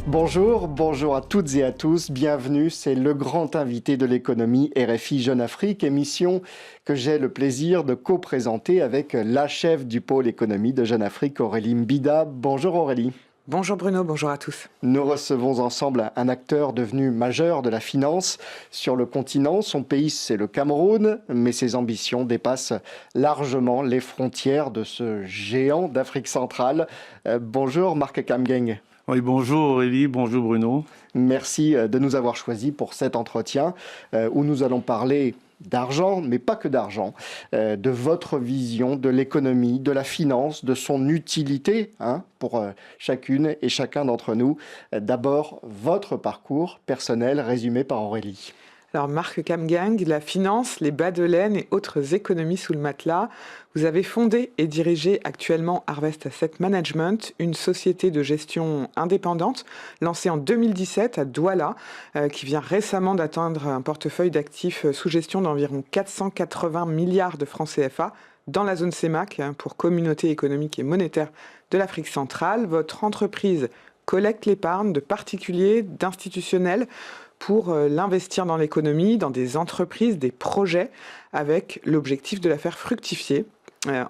Bonjour, bonjour à toutes et à tous, bienvenue, c'est le grand invité de l'économie RFI Jeune Afrique, émission que j'ai le plaisir de co-présenter avec la chef du pôle économie de Jeune Afrique, Aurélie Mbida. Bonjour Aurélie. Bonjour Bruno, bonjour à tous. Nous recevons ensemble un acteur devenu majeur de la finance sur le continent. Son pays, c'est le Cameroun, mais ses ambitions dépassent largement les frontières de ce géant d'Afrique centrale. Bonjour Marc Kamgeng. Oui, bonjour Aurélie, bonjour Bruno. Merci de nous avoir choisis pour cet entretien où nous allons parler d'argent, mais pas que d'argent, de votre vision de l'économie, de la finance, de son utilité pour chacune et chacun d'entre nous. D'abord, votre parcours personnel résumé par Aurélie. Alors Marc Kamgang, la finance, les bas de laine et autres économies sous le matelas. Vous avez fondé et dirigé actuellement Harvest Asset Management, une société de gestion indépendante lancée en 2017 à Douala, qui vient récemment d'atteindre un portefeuille d'actifs sous gestion d'environ 480 milliards de francs CFA dans la zone CEMAC pour Communauté économique et monétaire de l'Afrique centrale. Votre entreprise collecte l'épargne de particuliers, d'institutionnels, pour l'investir dans l'économie, dans des entreprises, des projets, avec l'objectif de la faire fructifier.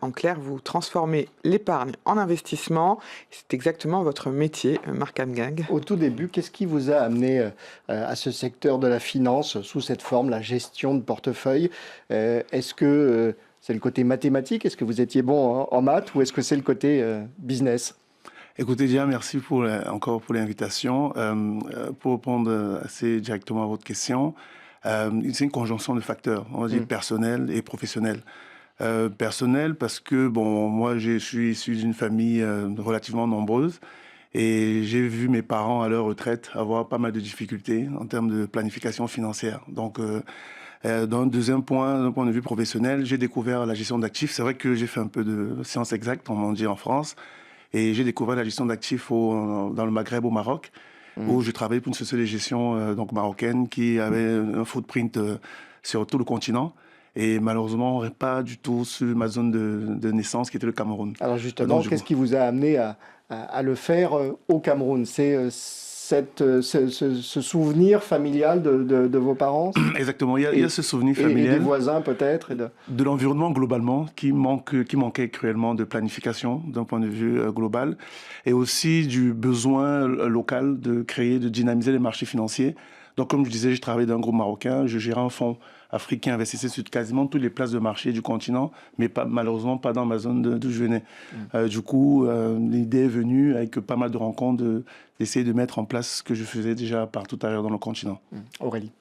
En clair, vous transformez l'épargne en investissement. C'est exactement votre métier, Marc Kamgang. Au tout début, qu'est-ce qui vous a amené à ce secteur de la finance sous cette forme, la gestion de portefeuille? Est-ce que c'est le côté mathématique? Est-ce que vous étiez bon en maths ou est-ce que c'est le côté business? Écoutez, déjà, merci encore pour l'invitation. Pour répondre assez directement à votre question, c'est une conjonction de facteurs, on va dire personnel et professionnel. Personnel parce que, bon, moi, je suis issu d'une famille relativement nombreuse et j'ai vu mes parents à leur retraite avoir pas mal de difficultés en termes de planification financière. Donc, dans un deuxième point, d'un point de vue professionnel, j'ai découvert la gestion d'actifs. C'est vrai que j'ai fait un peu de sciences exactes, on dit en France. Et j'ai découvert la gestion d'actifs dans le Maghreb, au Maroc, où je travaillais pour une société de gestion donc marocaine qui avait un footprint sur tout le continent. Et malheureusement, on n'aurait pas du tout sur ma zone de naissance, qui était le Cameroun. Alors justement, qu'est-ce qui vous a amené à le faire au Cameroun? C'est ce souvenir familial de vos parents? Exactement, il y a ce souvenir familial. Et des voisins peut-être de l'environnement globalement qui manquait cruellement de planification d'un point de vue global et aussi du besoin local de créer, de dynamiser les marchés financiers. Donc comme je disais, je travaillais dans un groupe marocain, je gérais un fonds africain investissait sur quasiment toutes les places de marché du continent, mais malheureusement pas dans ma zone d'où je venais. Du coup, l'idée est venue avec pas mal de rencontres d'essayer de mettre en place ce que je faisais déjà partout ailleurs dans le continent. Aurélie.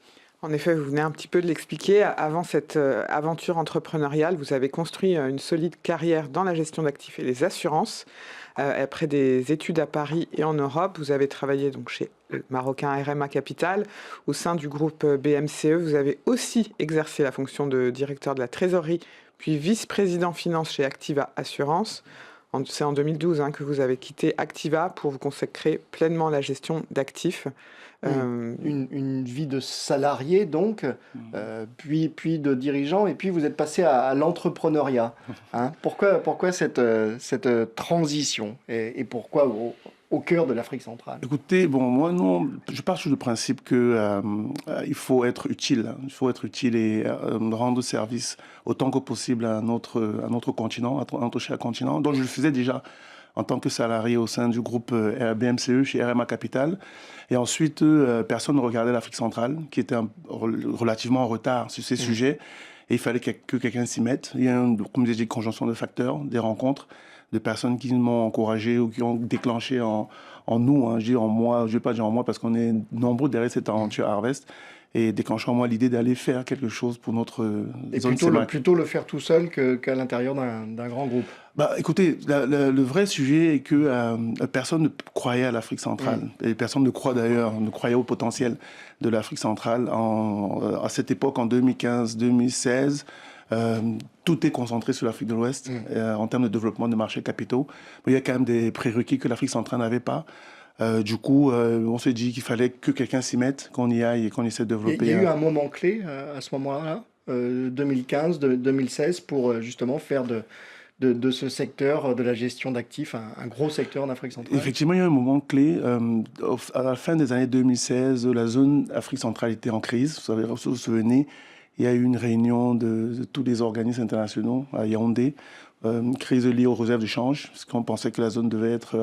En effet, vous venez un petit peu de l'expliquer. Avant cette aventure entrepreneuriale, vous avez construit une solide carrière dans la gestion d'actifs et les assurances. Après des études à Paris et en Europe, vous avez travaillé donc chez le marocain RMA Capital. Au sein du groupe BMCE, vous avez aussi exercé la fonction de directeur de la trésorerie, puis vice-président finance chez Activa Assurance. C'est en 2012 que vous avez quitté Activa pour vous consacrer pleinement à la gestion d'actifs. Une vie de salarié donc, puis de dirigeant, et puis vous êtes passé à l'entrepreneuriat. Pourquoi cette transition et pourquoi au cœur de l'Afrique centrale? Écoutez, bon, moi, non, je pars sur le principe que il faut être utile. Il faut être utile et rendre service autant que possible à notre continent, à notre cher continent. Donc, je le faisais déjà en tant que salarié au sein du groupe BMCE chez RMA Capital. Et ensuite, personne ne regardait l'Afrique centrale, qui était relativement en retard sur ces sujets. Et il fallait que quelqu'un s'y mette. Il y a, comme j'ai dit, une conjonction de facteurs, des rencontres, de personnes qui m'ont encouragé ou qui ont déclenché en nous, je dis en moi, je ne vais pas dire en moi parce qu'on est nombreux derrière cette aventure Harvest, et déclenchant en moi l'idée d'aller faire quelque chose pour notre zone CEMAC. Plutôt le faire tout seul qu'à l'intérieur d'un grand groupe. Écoutez, le vrai sujet est que personne ne croyait à l'Afrique centrale. Et personne ne croyait au potentiel de l'Afrique centrale. À cette époque, en 2015-2016, tout est concentré sur l'Afrique de l'Ouest en termes de développement des marchés capitaux. Mais il y a quand même des prérequis que l'Afrique centrale n'avait pas. Du coup, on s'est dit qu'il fallait que quelqu'un s'y mette, qu'on y aille et qu'on essaie de développer. Il y a eu un moment clé à ce moment-là, 2015-2016, pour justement faire de ce secteur de la gestion d'actifs, un gros secteur en Afrique centrale? Effectivement, il y a un moment clé. À la fin des années 2016, la zone Afrique centrale était en crise. Vous vous souvenez, il y a eu une réunion de tous les organismes internationaux à Yaoundé, crise liée aux réserves de change, parce qu'on pensait que la zone devait être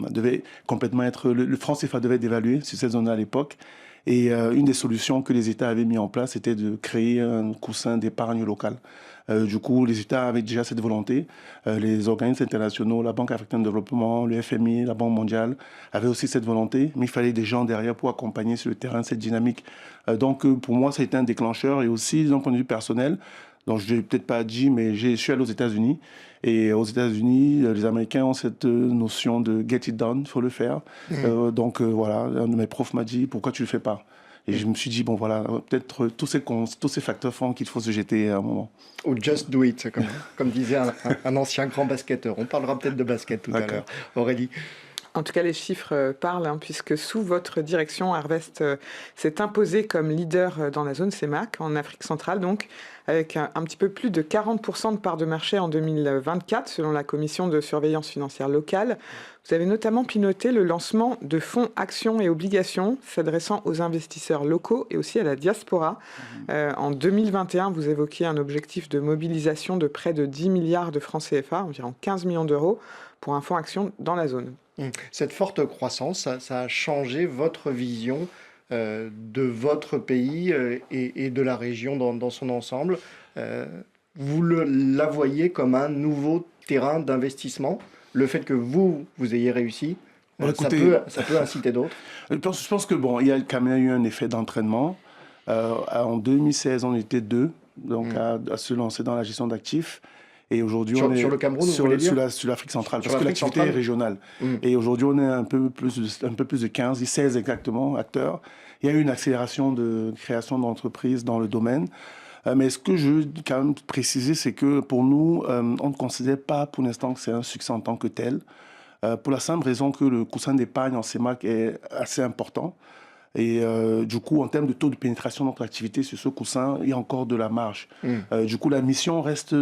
devait complètement être... Le franc CFA devait être dévalué sur cette zone à l'époque. Et une des solutions que les États avaient mis en place, c'était de créer un coussin d'épargne locale. Du coup, les États avaient déjà cette volonté. Les organismes internationaux, la Banque africaine de développement, le FMI, la Banque mondiale avaient aussi cette volonté, mais il fallait des gens derrière pour accompagner sur le terrain cette dynamique. Donc, pour moi, ça a été un déclencheur. Et aussi, d'un point de vue personnel, donc je ne l'ai peut-être pas dit, mais je suis allé aux États-Unis. Et aux États-Unis, les Américains ont cette notion de get it done, il faut le faire. Donc voilà, un de mes profs m'a dit, pourquoi tu ne le fais pas? Et je me suis dit, bon voilà, peut-être tous ces facteurs font qu'il faut se jeter à un moment. Ou just do it, comme disait un ancien grand basketteur. On parlera peut-être de basket tout à l'heure. Aurélie? En tout cas, les chiffres parlent, puisque sous votre direction, Harvest s'est imposé comme leader dans la zone CEMAC, en Afrique centrale, donc, avec un petit peu plus de 40% de parts de marché en 2024, selon la Commission de surveillance financière locale. Vous avez notamment piloté le lancement de fonds actions et obligations s'adressant aux investisseurs locaux et aussi à la diaspora. En 2021, vous évoquiez un objectif de mobilisation de près de 10 milliards de francs CFA, environ 15 millions d'euros, pour un fonds action dans la zone. Cette forte croissance, ça a changé votre vision de votre pays et de la région dans son ensemble. Vous la voyez comme un nouveau terrain d'investissement? Le fait que vous ayez réussi, ça peut inciter d'autres? Je pense que il y a quand même eu un effet d'entraînement. En 2016, on était 2 donc à se lancer dans la gestion d'actifs. Et aujourd'hui, on est sur le Cameroun, sur l'Afrique centrale, parce que l'activité est régionale. Et aujourd'hui, on est un peu plus de 15, 16 exactement acteurs. Il y a eu une accélération de création d'entreprises dans le domaine. Mais ce que je veux quand même préciser, c'est que pour nous, on ne considère pas pour l'instant que c'est un succès en tant que tel, pour la simple raison que le coussin d'épargne en CEMAC est assez important. Et du coup, en termes de taux de pénétration de notre activité sur ce coussin, il y a encore de la marge. Du coup, la mission reste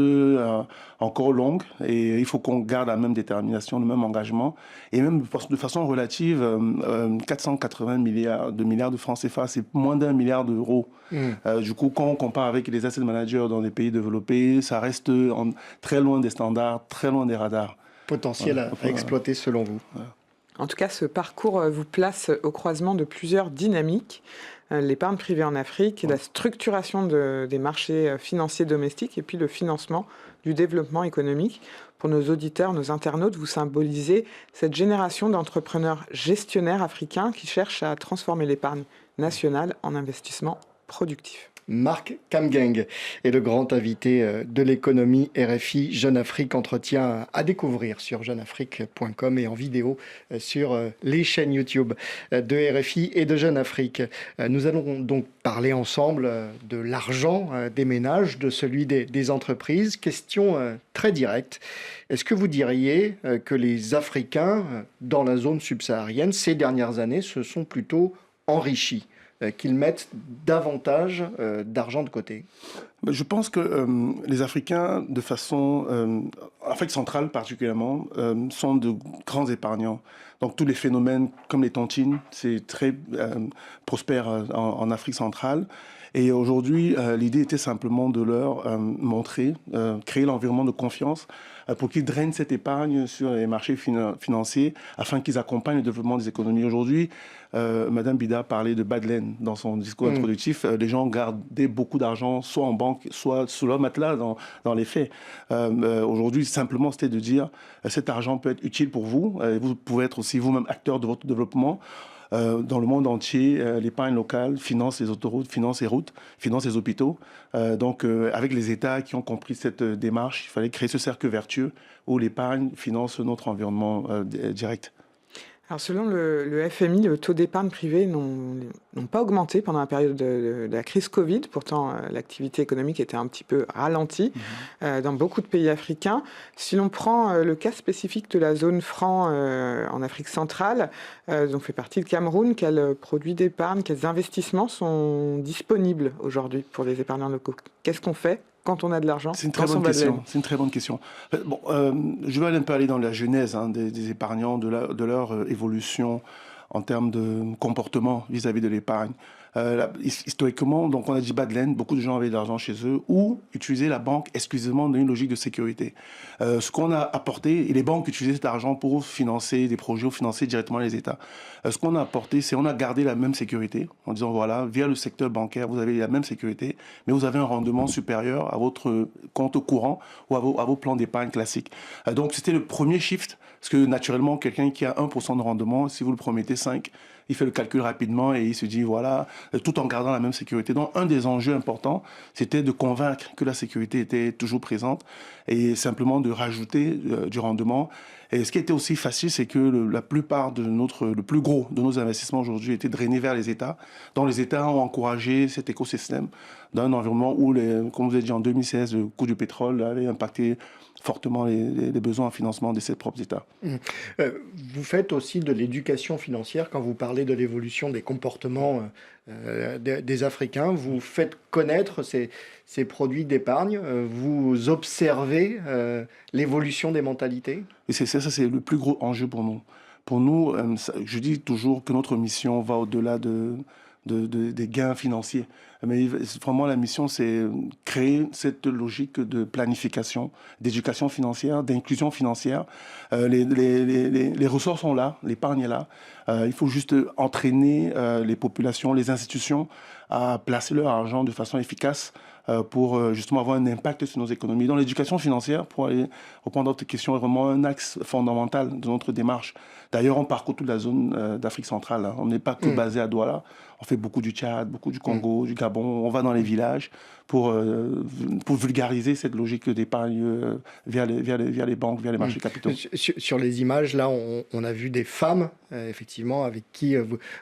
encore longue et il faut qu'on garde la même détermination, le même engagement. Et même de façon relative, 480 milliards de francs CFA, c'est moins d'1 milliard d'euros. Du coup, quand on compare avec les asset managers dans les pays développés, ça reste très loin des standards, très loin des radars. Potentiel à exploiter selon vous. En tout cas, ce parcours vous place au croisement de plusieurs dynamiques. L'épargne privée en Afrique, la structuration des marchés financiers domestiques et puis le financement du développement économique. Pour nos auditeurs, nos internautes, vous symbolisez cette génération d'entrepreneurs gestionnaires africains qui cherchent à transformer l'épargne nationale en investissement productif. Marc Kamgang est le grand invité de l'économie RFI Jeune Afrique, entretien à découvrir sur jeuneafrique.com et en vidéo sur les chaînes YouTube de RFI et de Jeune Afrique. Nous allons donc parler ensemble de l'argent des ménages, de celui des entreprises. Question très directe. Est-ce que vous diriez que les Africains dans la zone subsaharienne ces dernières années se sont plutôt enrichis, qu'ils mettent davantage d'argent de côté? Je pense que les Africains, de façon, Afrique centrale particulièrement, sont de grands épargnants. Donc tous les phénomènes comme les tontines, c'est très prospère en Afrique centrale. Et aujourd'hui, l'idée était simplement de leur montrer, créer l'environnement de confiance pour qu'ils drainent cette épargne sur les marchés financiers afin qu'ils accompagnent le développement des économies. Aujourd'hui, Madame Bida parlait de bad laine dans son discours introductif. Les gens gardaient beaucoup d'argent, soit en banque, soit sous leur matelas dans les faits. Aujourd'hui, simplement, c'était de dire cet argent peut être utile pour vous. Vous pouvez être aussi vous-même acteur de votre développement. Dans le monde entier, l'épargne locale finance les autoroutes, finance les routes, finance les hôpitaux. Donc, avec les États qui ont compris cette démarche, il fallait créer ce cercle vertueux où l'épargne finance notre environnement direct. Alors selon le FMI, le taux d'épargne privée n'ont pas augmenté pendant la période de la crise Covid. Pourtant, l'activité économique était un petit peu ralentie dans beaucoup de pays africains. Si l'on prend le cas spécifique de la zone franc en Afrique centrale, dont fait partie le Cameroun, quels produits d'épargne, quels investissements sont disponibles aujourd'hui pour les épargnants locaux? Qu'est-ce qu'on fait quand on a de l'argent? C'est une très bonne question. C'est une très bonne question. Bon, je vais un peu aller dans la genèse des épargnants, de leur évolution en termes de comportement vis-à-vis de l'épargne. Historiquement, donc on a dit bas de laine, beaucoup de gens avaient de l'argent chez eux ou utilisaient la banque exclusivement dans une logique de sécurité. Ce qu'on a apporté, et les banques utilisaient cet argent pour financer des projets ou financer directement les États. Ce qu'on a apporté, c'est on a gardé la même sécurité en disant voilà, via le secteur bancaire, vous avez la même sécurité, mais vous avez un rendement supérieur à votre compte courant ou à vos plans d'épargne classiques. Donc c'était le premier shift, parce que naturellement, quelqu'un qui a 1% de rendement, si vous le promettez 5, il fait le calcul rapidement et il se dit, voilà, tout en gardant la même sécurité. Donc, un des enjeux importants, c'était de convaincre que la sécurité était toujours présente et simplement de rajouter du rendement. Et ce qui était aussi facile, c'est que la plupart le plus gros de nos investissements aujourd'hui était drainé vers les États. Donc, les États ont encouragé cet écosystème d'un environnement où, comme vous avez dit en 2016, le coût du pétrole avait impacté fortement les besoins en financement de ces propres États. Vous faites aussi de l'éducation financière quand vous parlez de l'évolution des comportements des Africains. Vous faites connaître ces produits d'épargne. Vous observez l'évolution des mentalités. Et ça, c'est le plus gros enjeu pour nous. Pour nous, je dis toujours que notre mission va au-delà des gains financiers. Mais vraiment, la mission, c'est créer cette logique de planification, d'éducation financière, d'inclusion financière. Les ressources sont là, l'épargne est là. Il faut juste entraîner les populations, les institutions à placer leur argent de façon efficace pour justement avoir un impact sur nos économies. Donc l'éducation financière, pour aller reprendre d'autres questions, est vraiment un axe fondamental de notre démarche. D'ailleurs, on parcourt toute la zone d'Afrique centrale. On n'est pas que basé à Douala. On fait beaucoup du Tchad, beaucoup du Congo, du Gabon. On va dans les villages pour vulgariser cette logique d'épargne via les banques, via les marchés capitaux. Sur les images, là, on a vu des femmes, effectivement, avec qui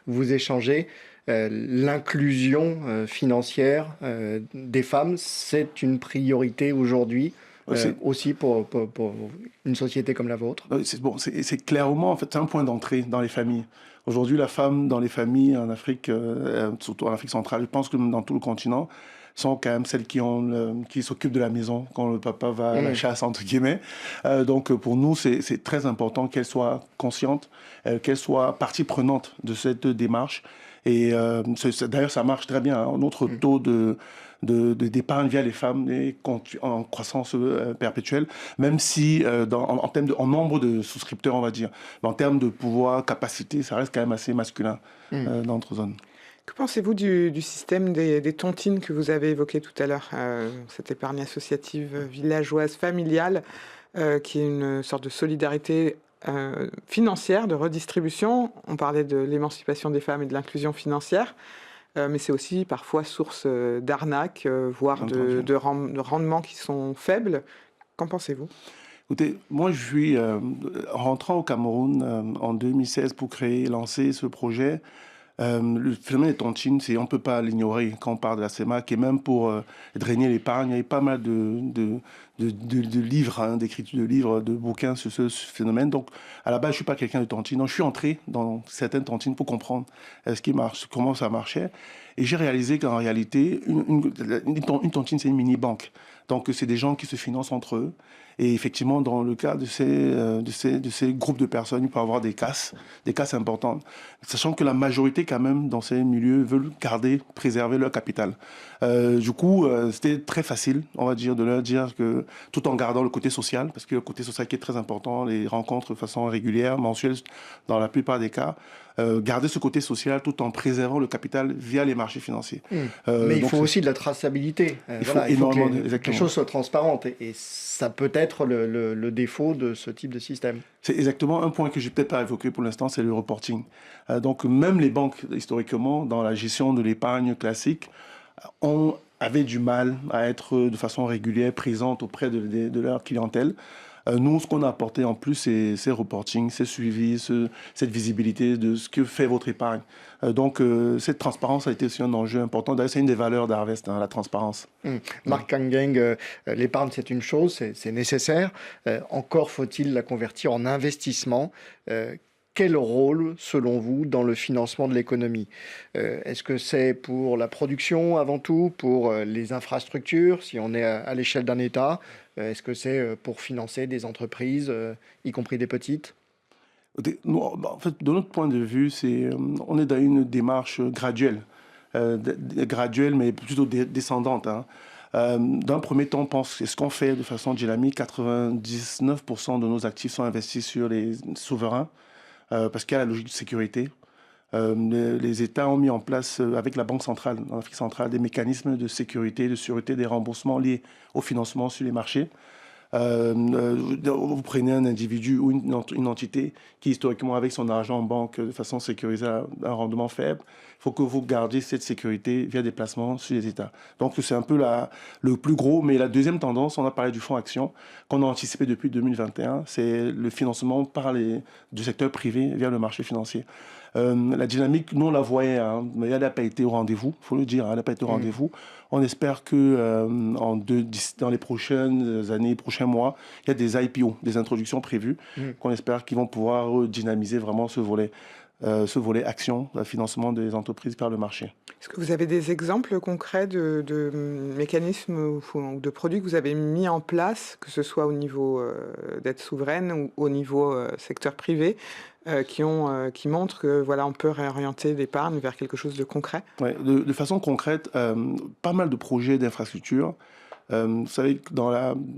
vous échangez. L'inclusion financière des femmes, c'est une priorité aujourd'hui, aussi pour une société comme la vôtre. C'est clairement, en fait, un point d'entrée dans les familles. Aujourd'hui, la femme dans les familles en Afrique, surtout en Afrique centrale, je pense que dans tout le continent, sont quand même celles qui s'occupent de la maison quand le papa va à la chasse, entre guillemets. Donc, pour nous, c'est très important qu'elles soient conscientes, qu'elles soient partie prenante de cette démarche. Et d'ailleurs, ça marche très bien. Hein. Notre taux d'épargne via les femmes est en croissance perpétuelle, même si en nombre de souscripteurs, on va dire, mais en termes de pouvoir, capacité, ça reste quand même assez masculin dans notre zone. Que pensez-vous du système des tontines que vous avez évoqué tout à l'heure, cette épargne associative villageoise familiale, qui est une sorte de solidarité financière, de redistribution? On parlait de l'émancipation des femmes et de l'inclusion financière, mais c'est aussi parfois source d'arnaques, voire de rendements qui sont faibles. Qu'en pensez-vous? Écoutez, moi je suis rentrant au Cameroun en 2016 pour lancer ce projet. Le phénomène des tontines, on ne peut pas l'ignorer quand on parle de la CEMAC, et même pour drainer l'épargne, il y a pas mal de livres, d'écriture de livres, de bouquins sur ce phénomène. Donc, à la base, je ne suis pas quelqu'un de tontine. Donc, je suis entré dans certaines tontines pour comprendre ce qui marche, comment ça marchait. Et j'ai réalisé qu'en réalité, une tontine, c'est une mini-banque. Donc, c'est des gens qui se financent entre eux. Et effectivement, dans le cas de ces groupes de personnes, il peut y avoir des casses importantes. Sachant que la majorité, quand même, dans ces milieux, veulent préserver leur capital. Du coup, c'était très facile, on va dire, de leur dire que, tout en gardant le côté social, parce que le côté social qui est très important, les rencontres de façon régulière, mensuelle, dans la plupart des cas, garder ce côté social tout en préservant le capital via les marchés financiers. Mais il faut aussi de la traçabilité. Il faut que les choses soient transparentes. Et ça peut être le défaut de ce type de système. C'est exactement un point que je n'ai peut-être pas évoqué pour l'instant, c'est le reporting. Donc même les banques, historiquement, dans la gestion de l'épargne classique, avaient du mal à être de façon régulière présentes auprès de leur clientèle. Nous, ce qu'on a apporté en plus, c'est reporting, c'est suivi, cette visibilité de ce que fait votre épargne. Donc, cette transparence a été aussi un enjeu important. D'ailleurs, c'est une des valeurs d'Harvest, la transparence. Marc Kangeng, l'épargne, c'est une chose, c'est nécessaire. Encore faut-il la convertir en investissement. quel rôle, selon vous, dans le financement de l'économie? Est-ce que c'est pour la production avant tout, pour les infrastructures, si on est à l'échelle d'un État? Est-ce que c'est pour financer des entreprises, y compris des petites? En fait, de notre point de vue, on est dans une démarche graduelle, graduelle mais plutôt descendante, hein. D'un premier temps, on pense que ce qu'on fait de façon dynamique, 99% de nos actifs sont investis sur les souverains, parce qu'il y a la logique de sécurité. Les États ont mis en place, avec la Banque centrale, en Afrique centrale, des mécanismes de sécurité, de sûreté, des remboursements liés au financement sur les marchés. Vous prenez un individu ou une entité qui, historiquement, avec son argent en banque de façon sécurisée, a un rendement faible. Il faut que vous gardiez cette sécurité via des placements sur les États. Donc, c'est un peu le plus gros. Mais la deuxième tendance, on a parlé du fonds Action, qu'on a anticipé depuis 2021, c'est le financement du secteur privé via le marché financier. La dynamique, nous, on la voyait, hein, mais elle n'a pas été au rendez-vous, il faut le dire, elle n'a pas été au rendez-vous. On espère que dans les prochaines années, prochains mois, il y a des IPO, des introductions prévues, qu'on espère qu'ils vont pouvoir dynamiser vraiment ce volet action, le financement des entreprises par le marché. Est-ce que vous avez des exemples concrets de mécanismes ou de produits que vous avez mis en place, que ce soit au niveau dette souveraine ou au niveau secteur privé, qui montrent que voilà, on peut réorienter l'épargne vers quelque chose de concret? Ouais, de façon concrète, pas mal de projets d'infrastructure. Vous savez,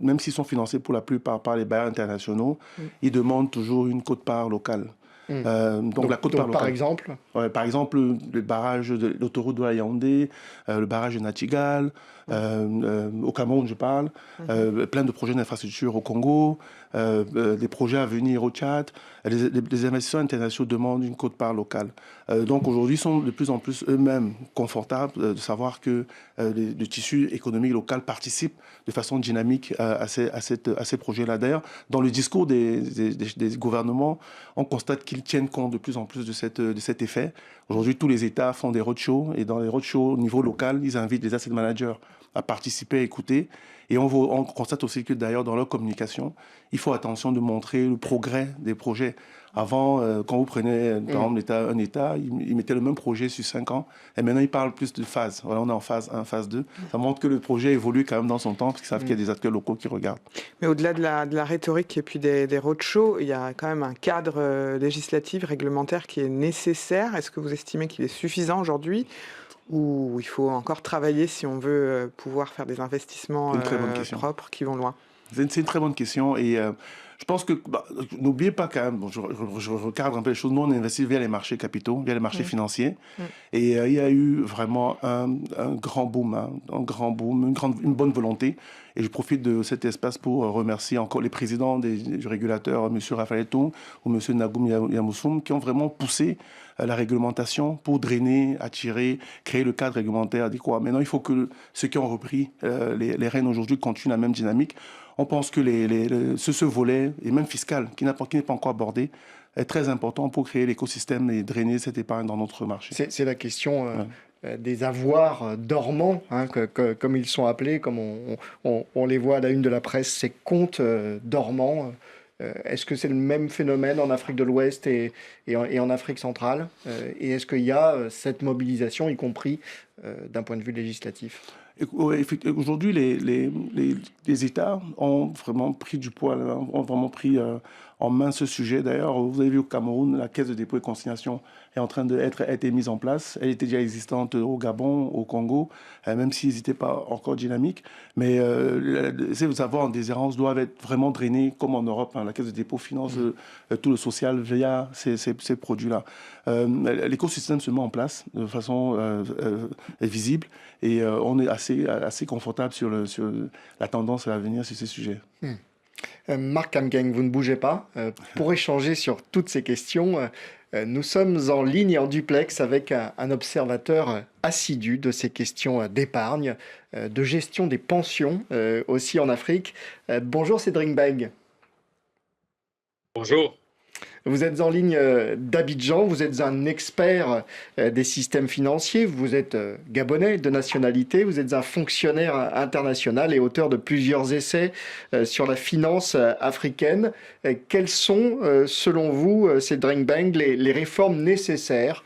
même s'ils sont financés pour la plupart par les bailleurs internationaux, ils demandent toujours une quote-part locale. Donc la quote-part locale. Par exemple? Ouais, par exemple, le barrage de l'autoroute de la Yaoundé, le barrage de Natigal, au Cameroun, je parle, plein de projets d'infrastructure au Congo, des projets à venir au Tchad. Les investisseurs internationaux demandent une quote-part locale. Donc aujourd'hui, ils sont de plus en plus eux-mêmes confortables de savoir que le tissu économique local participe de façon dynamique à ces projets-là. D'ailleurs, dans le discours des gouvernements, on constate qu'ils tiennent compte de plus en plus de cet effet. Aujourd'hui, tous les États font des roadshows et dans les roadshows au niveau local, ils invitent les asset managers à participer, à écouter. Et on constate aussi que d'ailleurs, dans leur communication, il faut attention de montrer le progrès des projets. Avant, quand vous prenez par exemple un État, il mettait le même projet sur 5 ans. Et maintenant, il parle plus de phases. Voilà, on est en phase 1, phase 2. Ça montre que le projet évolue quand même dans son temps, parce qu'ils savent qu'il y a des acteurs locaux qui regardent. Mais au-delà de la rhétorique et puis des roadshows, il y a quand même un cadre législatif, réglementaire qui est nécessaire. Est-ce que vous estimez qu'il est suffisant aujourd'hui, ou il faut encore travailler si on veut pouvoir faire des investissements propres qui vont loin? C'est une très bonne question et je pense que, n'oubliez pas quand même, je recadre un peu les choses, nous on investit via les marchés capitaux, via les marchés financiers et il y a eu vraiment un grand boom, hein, une bonne volonté. Et je profite de cet espace pour remercier encore les présidents du régulateur, M. Raphaël Tung ou M. Nagoum Yamoussoum, qui ont vraiment poussé la réglementation pour drainer, attirer, créer le cadre réglementaire adéquat. Maintenant, il faut que ceux qui ont repris les rênes aujourd'hui continuent la même dynamique. On pense que ce volet, et même fiscal, qui n'est pas encore abordé, est très important pour créer l'écosystème et drainer cette épargne dans notre marché. C'est la question des avoirs dormants, hein, comme ils sont appelés, comme on les voit à la une de la presse, ces comptes dormants. Est-ce que c'est le même phénomène en Afrique de l'Ouest et en Afrique centrale? Et est-ce qu'il y a cette mobilisation, y compris d'un point de vue législatif? Aujourd'hui, les États ont vraiment pris du poids, ont vraiment pris en main ce sujet. D'ailleurs, vous avez vu au Cameroun, la Caisse de dépôt et consignation est en train d'être mise en place. Elle était déjà existante au Gabon, au Congo, même s'ils n'étaient pas encore dynamiques. Mais ces avoirs en déshérence doivent être vraiment drainés, comme en Europe. Hein. La Caisse de dépôt finance tout le social via ces produits-là. L'écosystème se met en place de façon visible et on est assez confortable sur la tendance à venir sur ces sujets. Marc Kamgeng, vous ne bougez pas. Pour échanger sur toutes ces questions, nous sommes en ligne en duplex avec un observateur assidu de ces questions d'épargne, de gestion des pensions aussi en Afrique. Bonjour Cédric Beng. Bonjour. Vous êtes en ligne d'Abidjan, vous êtes un expert des systèmes financiers, vous êtes gabonais de nationalité, vous êtes un fonctionnaire international et auteur de plusieurs essais sur la finance africaine. Quelles sont, selon vous, Cédric Beng, les réformes nécessaires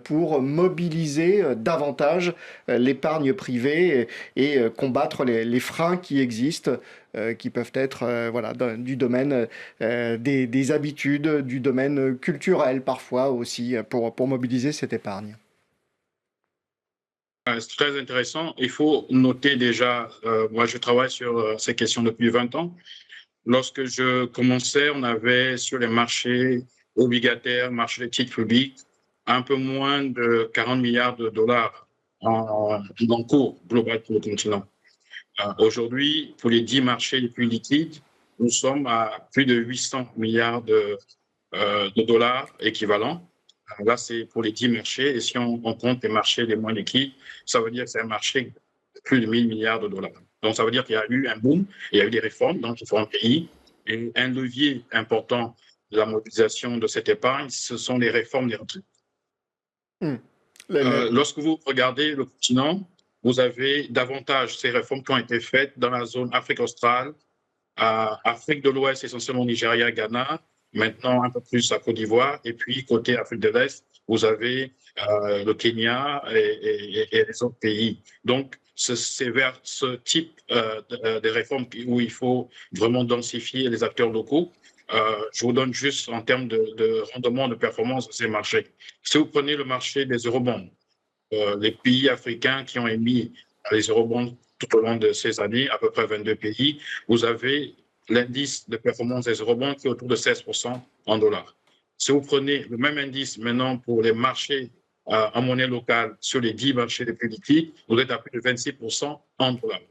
pour mobiliser davantage l'épargne privée et combattre les freins qui existent, qui peuvent être voilà, du domaine des habitudes, du domaine culturel parfois aussi, pour mobiliser cette épargne. C'est très intéressant. Il faut noter déjà, moi je travaille sur ces questions depuis 20 ans. Lorsque je commençais, on avait sur les marchés obligataires, marchés des titres publics, un peu moins de 40 milliards de dollars en cours global pour le continent. Aujourd'hui, pour les 10 marchés les plus liquides, nous sommes à plus de 800 milliards de dollars équivalents. Là, c'est pour les 10 marchés. Et si on compte les marchés les moins liquides, ça veut dire que c'est un marché de plus de 1 000 milliards de dollars. Donc, ça veut dire qu'il y a eu un boom, il y a eu des réformes dans différents pays. Et un levier important de la mobilisation de cette épargne, ce sont les réformes des retraites. Lorsque vous regardez le continent, vous avez davantage ces réformes qui ont été faites dans la zone Afrique australe, Afrique de l'Ouest, essentiellement Nigeria, Ghana, maintenant un peu plus à Côte d'Ivoire, et puis côté Afrique de l'Est, vous avez le Kenya et les autres pays. Donc, c'est vers ce type de réformes où il faut vraiment densifier les acteurs locaux. Je vous donne juste en termes de rendement, de performance de ces marchés. Si vous prenez le marché des eurobonds, les pays africains qui ont émis les eurobonds tout au long de ces années, à peu près 22 pays, vous avez l'indice de performance des eurobonds qui est autour de 16% en dollars. Si vous prenez le même indice maintenant pour les marchés en monnaie locale sur les 10 marchés les plus liquides, vous êtes à plus de 26% en dollars.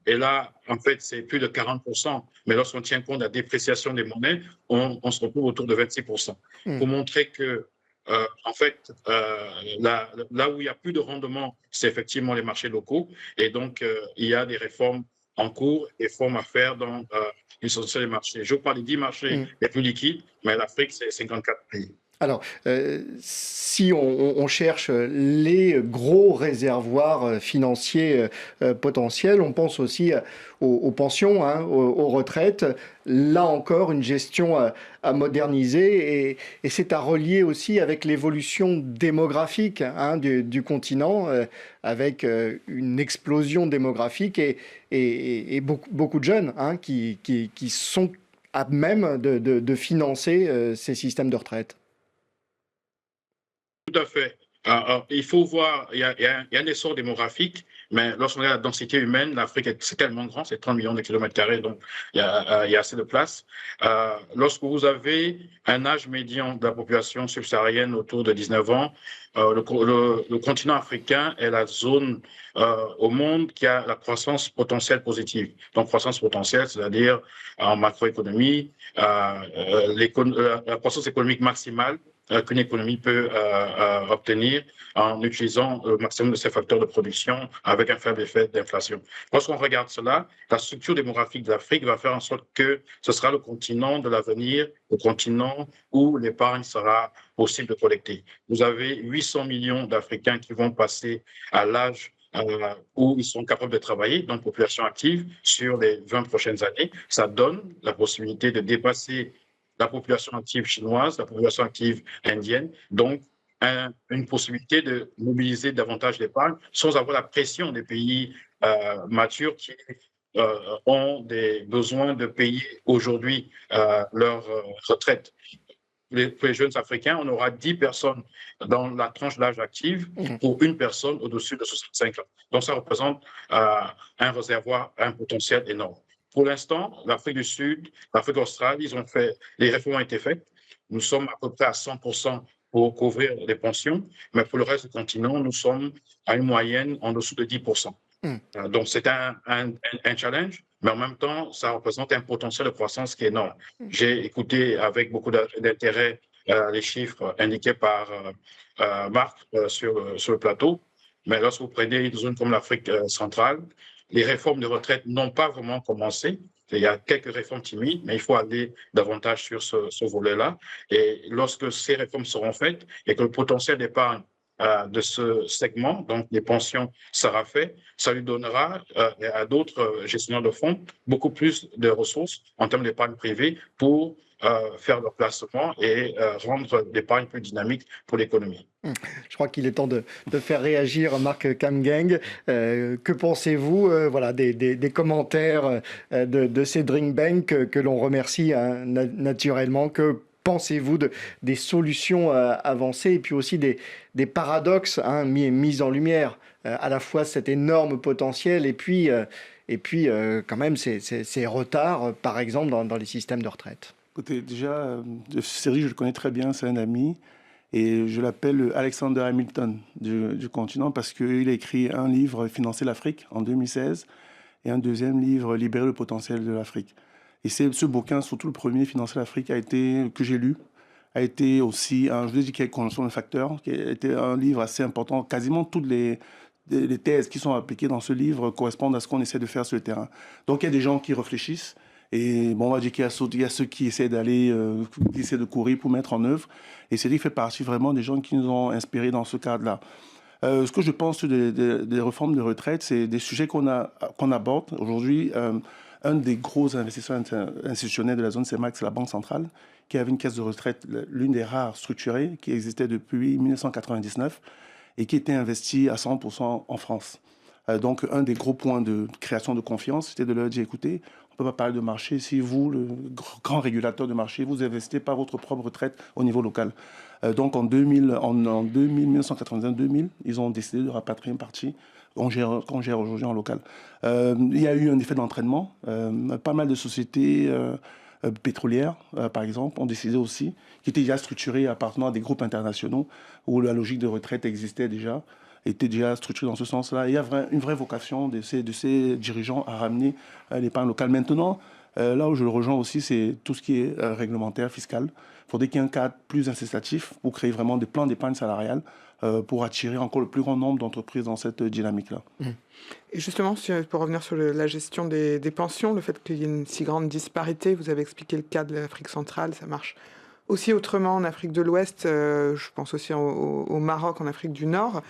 Et là, en fait, c'est plus de 40%. Mais lorsqu'on tient compte de la dépréciation des monnaies, on se retrouve autour de 26%. Pour montrer que en fait, là où il n'y a plus de rendement, c'est effectivement les marchés locaux. Et donc, il y a des réformes en cours, des réformes à faire dans l'essentiel des marchés. Je vous parle des 10 marchés les plus liquides, mais l'Afrique, c'est 54 pays. Alors, si on cherche les gros réservoirs financiers potentiels, on pense aussi aux pensions, hein, aux retraites. Là encore, une gestion à moderniser et c'est à relier aussi avec l'évolution démographique hein, du continent, avec une explosion démographique et beaucoup de jeunes hein, qui sont à même de financer ces systèmes de retraite. Tout à fait. Alors, il faut voir, il y a un essor démographique, mais lorsqu'on regarde la densité humaine, l'Afrique, c'est tellement grand, c'est 30 millions de kilomètres carrés, donc il y a assez de place. Lorsque vous avez un âge médian de la population subsaharienne autour de 19 ans, le continent africain est la zone au monde qui a la croissance potentielle positive. Donc, croissance potentielle, c'est-à-dire en macroéconomie, la croissance économique maximale qu'une économie peut obtenir en utilisant le maximum de ses facteurs de production avec un faible effet d'inflation. Lorsqu'on regarde cela, la structure démographique de l'Afrique va faire en sorte que ce sera le continent de l'avenir, le continent où l'épargne sera possible de collecter. Vous avez 800 millions d'Africains qui vont passer à l'âge où ils sont capables de travailler, donc population active, sur les 20 prochaines années. Ça donne la possibilité de dépasser la population active chinoise, la population active indienne, donc une possibilité de mobiliser davantage d'épargne sans avoir la pression des pays matures qui ont des besoins de payer aujourd'hui leur retraite. Pour les jeunes Africains, on aura 10 personnes dans la tranche d'âge active pour une personne au-dessus de 65 ans. Donc, ça représente un réservoir, un potentiel énorme. Pour l'instant, l'Afrique du Sud, l'Afrique australe, les réformes ont été faites. Nous sommes à peu près à 100% pour couvrir les pensions, mais pour le reste du continent, nous sommes à une moyenne en dessous de 10%. Donc, c'est un challenge, mais en même temps, ça représente un potentiel de croissance qui est énorme. J'ai écouté avec beaucoup d'intérêt les chiffres indiqués par Marc sur le plateau, mais lorsque vous prenez une zone comme l'Afrique centrale, les réformes de retraite n'ont pas vraiment commencé. il y a quelques réformes timides, mais il faut aller davantage sur ce volet-là. Et lorsque ces réformes seront faites et que le potentiel d'épargne de ce segment, donc des pensions, sera fait, ça lui donnera à d'autres gestionnaires de fonds beaucoup plus de ressources en termes d'épargne privée pour faire leur placement et rendre l'épargne plus dynamique pour l'économie. Je crois qu'il est temps de faire réagir Marc Kamgang. Que pensez-vous voilà, des commentaires de ces drink banks que l'on remercie hein, naturellement? Que pensez-vous des solutions avancées et puis aussi des paradoxes hein, mis en lumière à la fois cet énorme potentiel et puis quand même ces retards, par exemple, dans les systèmes de retraite? Écoutez, déjà, Cyril, je le connais très bien, c'est un ami. Et je l'appelle Alexander Hamilton du continent parce qu'il a écrit un livre, Financer l'Afrique, en 2016, et un deuxième livre, Libérer le potentiel de l'Afrique. Et ce bouquin, surtout le premier, Financer l'Afrique, que j'ai lu, a été aussi, je vous ai dit qu'il y a une conjonction de facteurs, qui a été un livre assez important. Quasiment toutes les thèses qui sont appliquées dans ce livre correspondent à ce qu'on essaie de faire sur le terrain. Donc il y a des gens qui réfléchissent. Et bon, on va dire qu'il y a ceux qui essaient qui essaient de courir pour mettre en œuvre. Et Cédric fait partie vraiment des gens qui nous ont inspirés dans ce cadre-là. Ce que je pense des réformes de retraite, c'est des sujets qu'on aborde. Aujourd'hui, un des gros investisseurs institutionnels de la zone CEMAC, c'est la Banque centrale, qui avait une caisse de retraite, l'une des rares structurées, qui existait depuis 1999 et qui était investie à 100% en France. Donc, un des gros points de création de confiance, c'était de leur dire, écoutez, on ne peut pas parler de marché si vous, le grand régulateur de marché, vous investissez pas votre propre retraite au niveau local. Donc, en 1981-2000, ils ont décidé de rapatrier une partie qu'on gère aujourd'hui en local. Il y a eu un effet d'entraînement. Pas mal de sociétés pétrolières, par exemple, ont décidé aussi, qui étaient déjà structurées appartenant à des groupes internationaux où la logique de retraite existait déjà, était déjà structurée dans ce sens-là. Il y a une vraie vocation de ces dirigeants à ramener l'épargne locale. Maintenant, là où je le rejoins aussi, c'est tout ce qui est réglementaire, fiscal. Il faudrait qu'il y ait un cadre plus incitatif pour créer vraiment des plans d'épargne salariale pour attirer encore le plus grand nombre d'entreprises dans cette dynamique-là. Et justement, pour revenir sur la gestion des pensions, le fait qu'il y ait une si grande disparité, vous avez expliqué le cas de l'Afrique centrale, ça marche aussi autrement en Afrique de l'Ouest, je pense aussi au Maroc, en Afrique du Nord.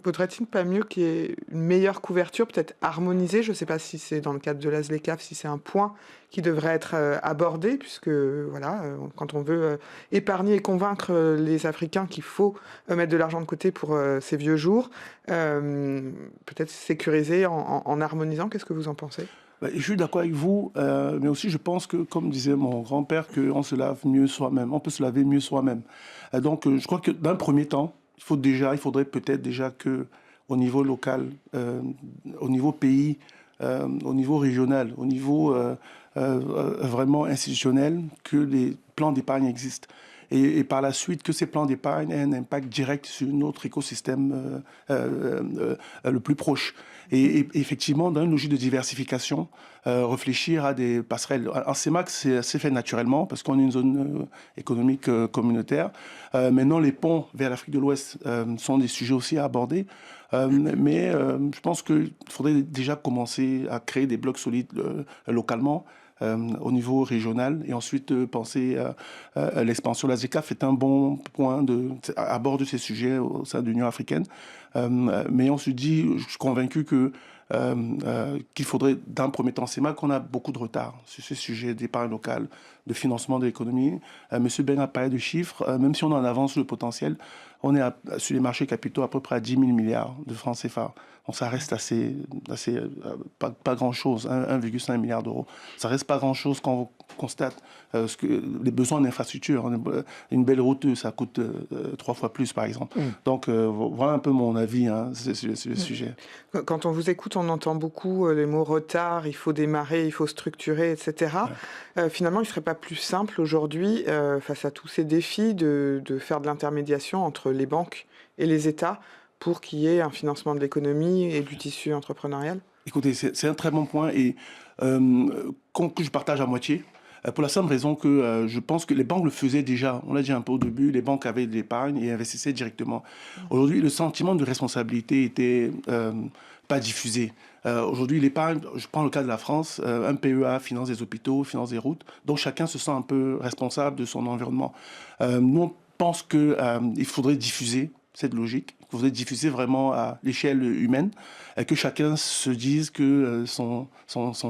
Vaudrait-il pas mieux qu'il y ait une meilleure couverture, peut-être harmonisée? Je ne sais pas si c'est dans le cadre de la ZLECAf, si c'est un point qui devrait être abordé, puisque voilà, quand on veut épargner et convaincre les Africains qu'il faut mettre de l'argent de côté pour ces vieux jours, peut-être sécuriser en harmonisant. Qu'est-ce que vous en pensez? Je suis d'accord avec vous, mais aussi je pense que, comme disait mon grand-père, qu'on se lave mieux soi-même, on peut se laver mieux soi-même. Donc je crois que d'un premier temps, il faudrait peut-être déjà qu'au niveau local, au niveau pays, au niveau régional, au niveau vraiment institutionnel, que les plans d'épargne existent. Et par la suite, que ces plans d'épargne aient un impact direct sur notre écosystème le plus proche. Et effectivement, dans une logique de diversification, réfléchir à des passerelles. En CEMAC, c'est fait naturellement parce qu'on est une zone économique communautaire. Maintenant, les ponts vers l'Afrique de l'Ouest sont des sujets aussi à aborder. Mais je pense qu'il faudrait déjà commencer à créer des blocs solides localement. Au niveau régional et ensuite penser à l'expansion. La ZLECAf est un bon point à bord de ces sujets au sein de l'Union africaine. Mais on se dit, je suis convaincu qu'il faudrait, d'un premier temps, c'est mal qu'on a beaucoup de retard sur ces sujets d'épargne locale, de financement de l'économie. Monsieur Ben a parlé de chiffres. Même si on en avance le potentiel, on est sur les marchés capitaux à peu près à 10 000 milliards de francs CFA. Donc ça reste pas grand-chose, 1,5 milliard d'euros. Ça reste pas grand-chose quand on constate les besoins d'infrastructure. Une belle route, ça coûte 3 fois plus, par exemple. Donc voilà un peu mon avis sur le sujet. Quand on vous écoute, on entend beaucoup les mots retard, il faut démarrer, il faut structurer, etc. Ouais. Finalement, il ne serait pas plus simple aujourd'hui, face à tous ces défis, de faire de l'intermédiation entre les banques et les États pour qu'il y ait un financement de l'économie et du tissu entrepreneurial? Écoutez, c'est un très bon point et que je partage à moitié. Pour la simple raison que je pense que les banques le faisaient déjà. On l'a dit un peu au début, les banques avaient de l'épargne et investissaient directement. Aujourd'hui, le sentiment de responsabilité était pas diffusé. Aujourd'hui, l'épargne, je prends le cas de la France, un PEA finance des hôpitaux, finance des routes, donc chacun se sent un peu responsable de son environnement. Nous, on pense qu'il faudrait diffuser cette logique. Il faudrait diffuser vraiment à l'échelle humaine, que chacun se dise que son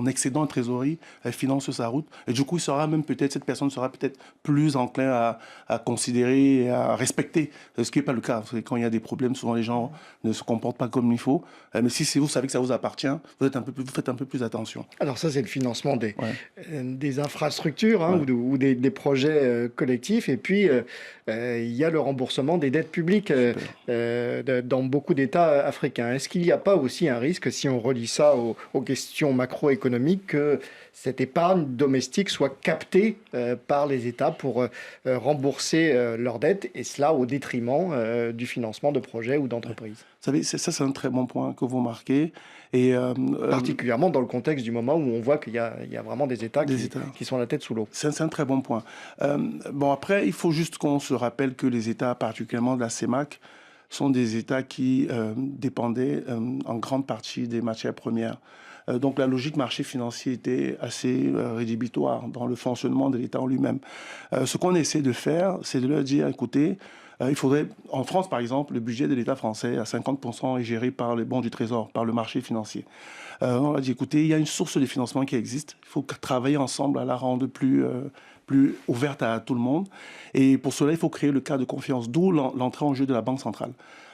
excédent de trésorerie finance sa route. Et du coup, cette personne sera peut-être plus enclin à considérer et à respecter, ce qui n'est pas le cas. Quand il y a des problèmes, souvent les gens ne se comportent pas comme il faut. Mais si vous savez que ça vous appartient, vous faites un peu plus attention. Alors ça, c'est le financement des infrastructures ou des projets collectifs. Et puis, il y a le remboursement des dettes publiques dans beaucoup d'États africains. Est-ce qu'il n'y a pas aussi un risque, si on relie ça aux questions macroéconomiques, que cette épargne domestique soit captée par les États pour rembourser leurs dettes, et cela au détriment du financement de projets ou d'entreprises? Vous savez, c'est un très bon point que vous marquez. Et, particulièrement dans le contexte du moment où on voit qu'il y a vraiment des États qui sont la tête sous l'eau. C'est un très bon point. Après, il faut juste qu'on se rappelle que les États, particulièrement de la CEMAC, sont des États qui dépendaient en grande partie des matières premières. Donc la logique marché financier était assez rédhibitoire dans le fonctionnement de l'État en lui-même. Ce qu'on essaie de faire, c'est de leur dire, écoutez, il faudrait, en France par exemple, le budget de l'État français à 50% est géré par les bons du Trésor, par le marché financier. On a dit, écoutez, il y a une source de financement qui existe, il faut travailler ensemble à la rendre plus ouverte à tout le monde. Et pour cela, il faut créer le cadre de confiance, d'où l'entrée en jeu de la Banque centrale.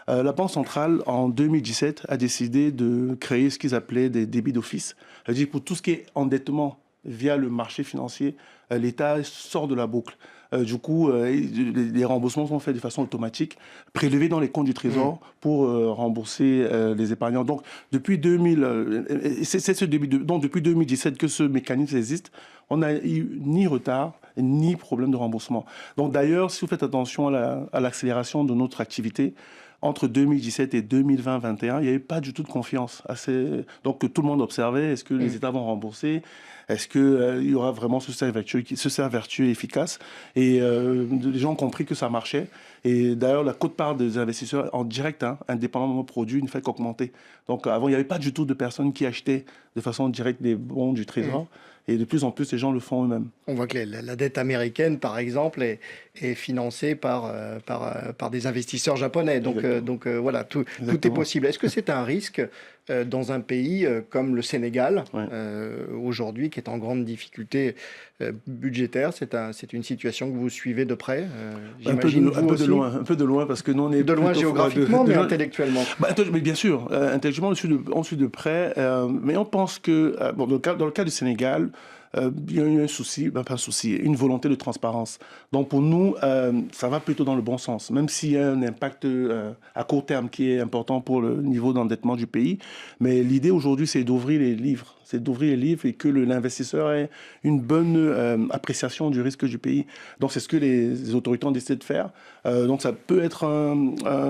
La Banque centrale, en 2017, a décidé de créer ce qu'ils appelaient des débits d'office. C'est-à-dire pour tout ce qui est endettement via le marché financier, l'État sort de la boucle. Du coup, les remboursements sont faits de façon automatique, prélevés dans les comptes du Trésor pour rembourser les épargnants. Donc, depuis 2017 que ce mécanisme existe, on n'a eu ni retard, ni problème de remboursement. Donc, d'ailleurs, si vous faites attention à l'accélération de notre activité, entre 2017 et 2020-2021, il n'y avait pas du tout de confiance. Donc, tout le monde observait, est-ce que les États vont rembourser ? Est-ce qu'il y aura vraiment ce cercle vertueux efficace? Et les gens ont compris que ça marchait. Et d'ailleurs, la quote-part des investisseurs en direct, indépendamment du produit, ne fait qu'augmenter. Donc avant, il n'y avait pas du tout de personnes qui achetaient de façon directe des bons du Trésor. Et de plus en plus, les gens le font eux-mêmes. On voit que la dette américaine, par exemple, est financée par des investisseurs japonais. Donc voilà, tout est possible. Est-ce que c'est un risque dans un pays comme le Sénégal, aujourd'hui, qui est en grande difficulté budgétaire? C'est une situation que vous suivez de près, un peu de loin, parce que nous, on est de loin géographiquement, mais intellectuellement. Mais bien sûr, intellectuellement, on suit de près, mais on pense que, dans le cas du Sénégal, il y a eu un souci, pas un souci, une volonté de transparence. Donc pour nous, ça va plutôt dans le bon sens, même s'il y a un impact à court terme qui est important pour le niveau d'endettement du pays. Mais l'idée aujourd'hui, c'est d'ouvrir les livres. Et que l'investisseur ait une bonne appréciation du risque du pays. Donc c'est ce que les autorités ont décidé de faire. Donc ça peut être un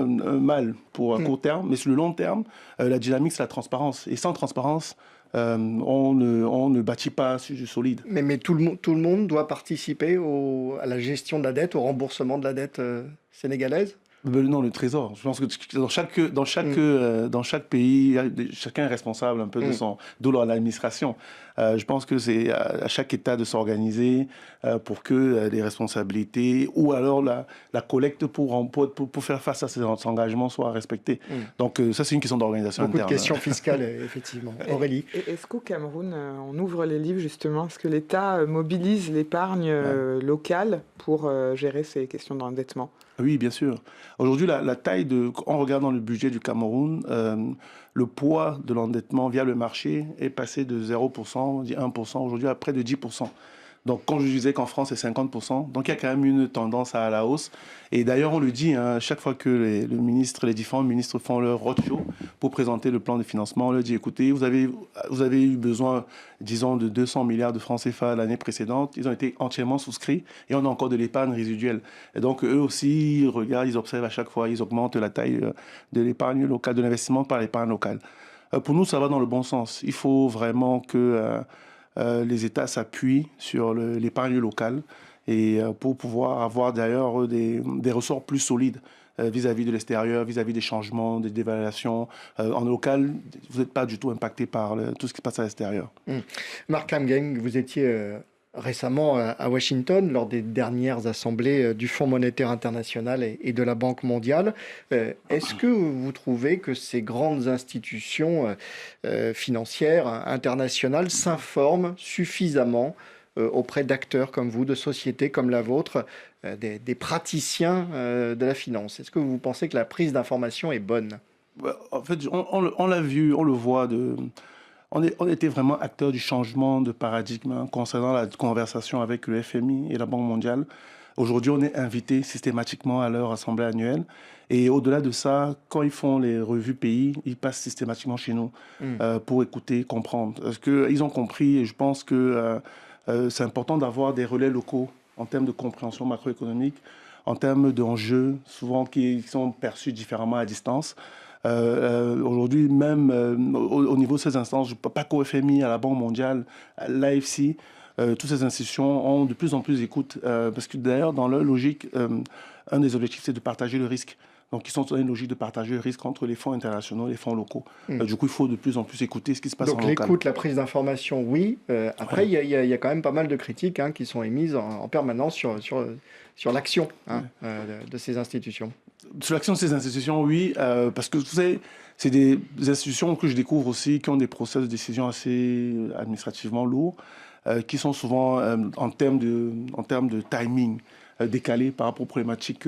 mal pour un court terme, mais sur le long terme, la dynamique, c'est la transparence. Et sans transparence, on ne bâtit pas du solide. Mais tout le monde doit participer à la gestion de la dette, au remboursement de la dette sénégalaise? Non, le Trésor. Je pense que dans chaque pays, chacun est responsable un peu de l'administration. Je pense que c'est à chaque État de s'organiser pour que les responsabilités ou alors la collecte pour faire face à ces engagements soient respectées. Donc ça, c'est une question d'organisation interne. Beaucoup de questions fiscales, effectivement. Aurélie? Est-ce qu'au Cameroun, on ouvre les livres justement? Est-ce que l'État mobilise l'épargne locale pour gérer ces questions d'endettement? Oui, bien sûr. Aujourd'hui, la taille en regardant le budget du Cameroun, le poids de l'endettement via le marché est passé de 0%, 1%, aujourd'hui à près de 10%. Donc, quand je disais qu'en France, c'est 50%, donc il y a quand même une tendance à la hausse. Et d'ailleurs, on le dit, chaque fois que les différents ministres font leur roadshow pour présenter le plan de financement, on leur dit, écoutez, vous avez eu besoin, disons, de 200 milliards de francs CFA l'année précédente. Ils ont été entièrement souscrits et on a encore de l'épargne résiduelle. Et donc, eux aussi, ils regardent, ils observent à chaque fois, ils augmentent la taille de l'épargne locale, de l'investissement par l'épargne locale. Pour nous, ça va dans le bon sens. Il faut vraiment que les États s'appuient sur l'épargne locale et pour pouvoir avoir d'ailleurs des ressorts plus solides vis-à-vis de l'extérieur, vis-à-vis des changements, des dévaluations. En local, vous n'êtes pas du tout impacté par tout ce qui se passe à l'extérieur. Marc Lamgang, vous étiez récemment à Washington lors des dernières assemblées du Fonds monétaire international et de la Banque mondiale. Est-ce que vous trouvez que ces grandes institutions financières internationales s'informent suffisamment auprès d'acteurs comme vous, de sociétés comme la vôtre, des praticiens de la finance? Est-ce que vous pensez que la prise d'information est bonne? En fait, on l'a vu, on le voit. On était vraiment acteurs du changement de paradigme concernant la conversation avec le FMI et la Banque mondiale. Aujourd'hui, on est invité systématiquement à leur assemblée annuelle. Et au-delà de ça, quand ils font les revues pays, ils passent systématiquement chez nous pour écouter, comprendre. Parce qu'ils ont compris, et je pense que c'est important d'avoir des relais locaux en termes de compréhension macroéconomique, en termes d'enjeux, souvent qui sont perçus différemment à distance. Aujourd'hui, même au niveau de ces instances, pas qu'au FMI, à la Banque mondiale, à l'AFC, toutes ces institutions ont de plus en plus d'écoute. Parce que d'ailleurs, dans leur logique, un des objectifs, c'est de partager le risque. Donc, ils sont dans une logique de partager le risque entre les fonds internationaux et les fonds locaux. Du coup, il faut de plus en plus écouter ce qui se passe en local. Donc, l'écoute, la prise d'information, oui. Après, il y a quand même pas mal de critiques qui sont émises en permanence sur l'action de ces institutions. Sur l'action de ces institutions, oui, parce que vous savez, c'est des institutions que je découvre aussi qui ont des process de décision assez administrativement lourds, qui sont souvent en termes de timing décalés par rapport aux problématiques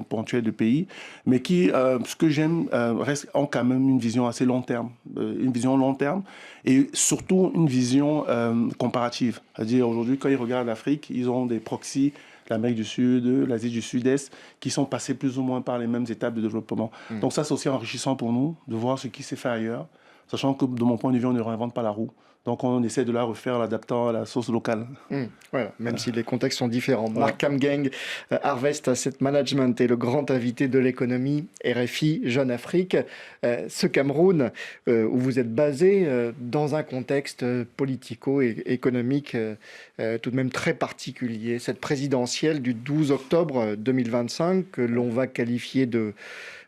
ponctuelles du pays, mais qui, ce que j'aime, ont quand même une vision assez long terme, et surtout une vision comparative. C'est-à-dire aujourd'hui, quand ils regardent l'Afrique, ils ont des proxys, l'Amérique du Sud, l'Asie du Sud-Est, qui sont passés plus ou moins par les mêmes étapes de développement. Donc ça, c'est aussi enrichissant pour nous de voir ce qui s'est fait ailleurs, sachant que de mon point de vue, on ne réinvente pas la roue. Donc on essaie de la refaire en l'adaptant à la sauce locale. Voilà, même si les contextes sont différents. Marc Lamgang, Harvest Asset Management est le grand invité de l'économie RFI Jeune Afrique. Ce Cameroun, où vous êtes basé, dans un contexte politico-économique tout de même très particulier. Cette présidentielle du 12 octobre 2025, que l'on va qualifier de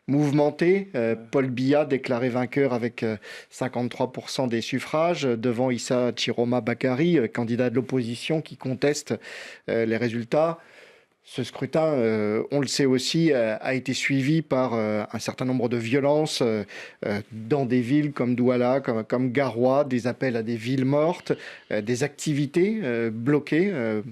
mouvementé. Paul Biya déclaré vainqueur avec 53% des suffrages devant Issa Chiroma Bakary, candidat de l'opposition qui conteste les résultats. Ce scrutin, on le sait aussi, a été suivi par un certain nombre de violences dans des villes comme Douala, comme Garoua, des appels à des villes mortes, des activités bloquées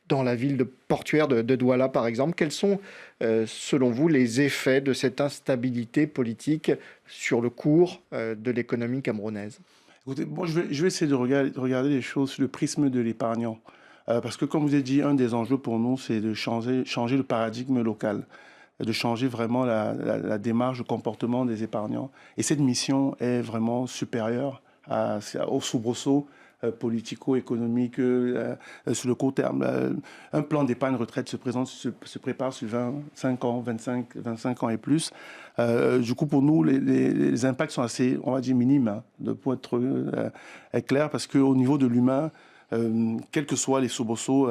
dans la ville portuaire de Douala, par exemple. Quels sont, selon vous, les effets de cette instabilité politique sur le cours de l'économie camerounaise? Écoutez, moi, je vais essayer de regarder les choses sur le prisme de l'épargnant. Parce que, comme vous avez dit, un des enjeux pour nous, c'est de changer le paradigme local, de changer vraiment la démarche, le comportement des épargnants. Et cette mission est vraiment supérieure au soubresaut politico-économique sur le court terme. Un plan d'épargne retraite se prépare sur 25 ans, 25 ans et plus. Du coup, pour nous, les impacts sont assez, on va dire, minimes, pour être clair, parce qu'au niveau de l'humain, quels que soient les soubresauts,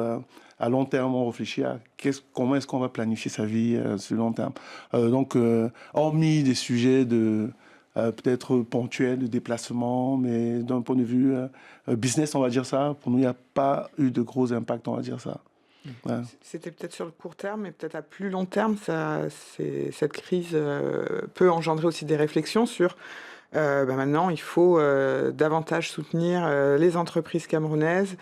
à long terme, on réfléchit à comment est-ce qu'on va planifier sa vie sur le long terme. Donc, hormis des sujets peut-être ponctuels de déplacement, mais d'un point de vue business, on va dire ça, pour nous, il n'y a pas eu de gros impacts, on va dire ça. Ouais. C'était peut-être sur le court terme, mais peut-être à plus long terme, cette crise peut engendrer aussi des réflexions sur maintenant, il faut davantage soutenir les entreprises camerounaises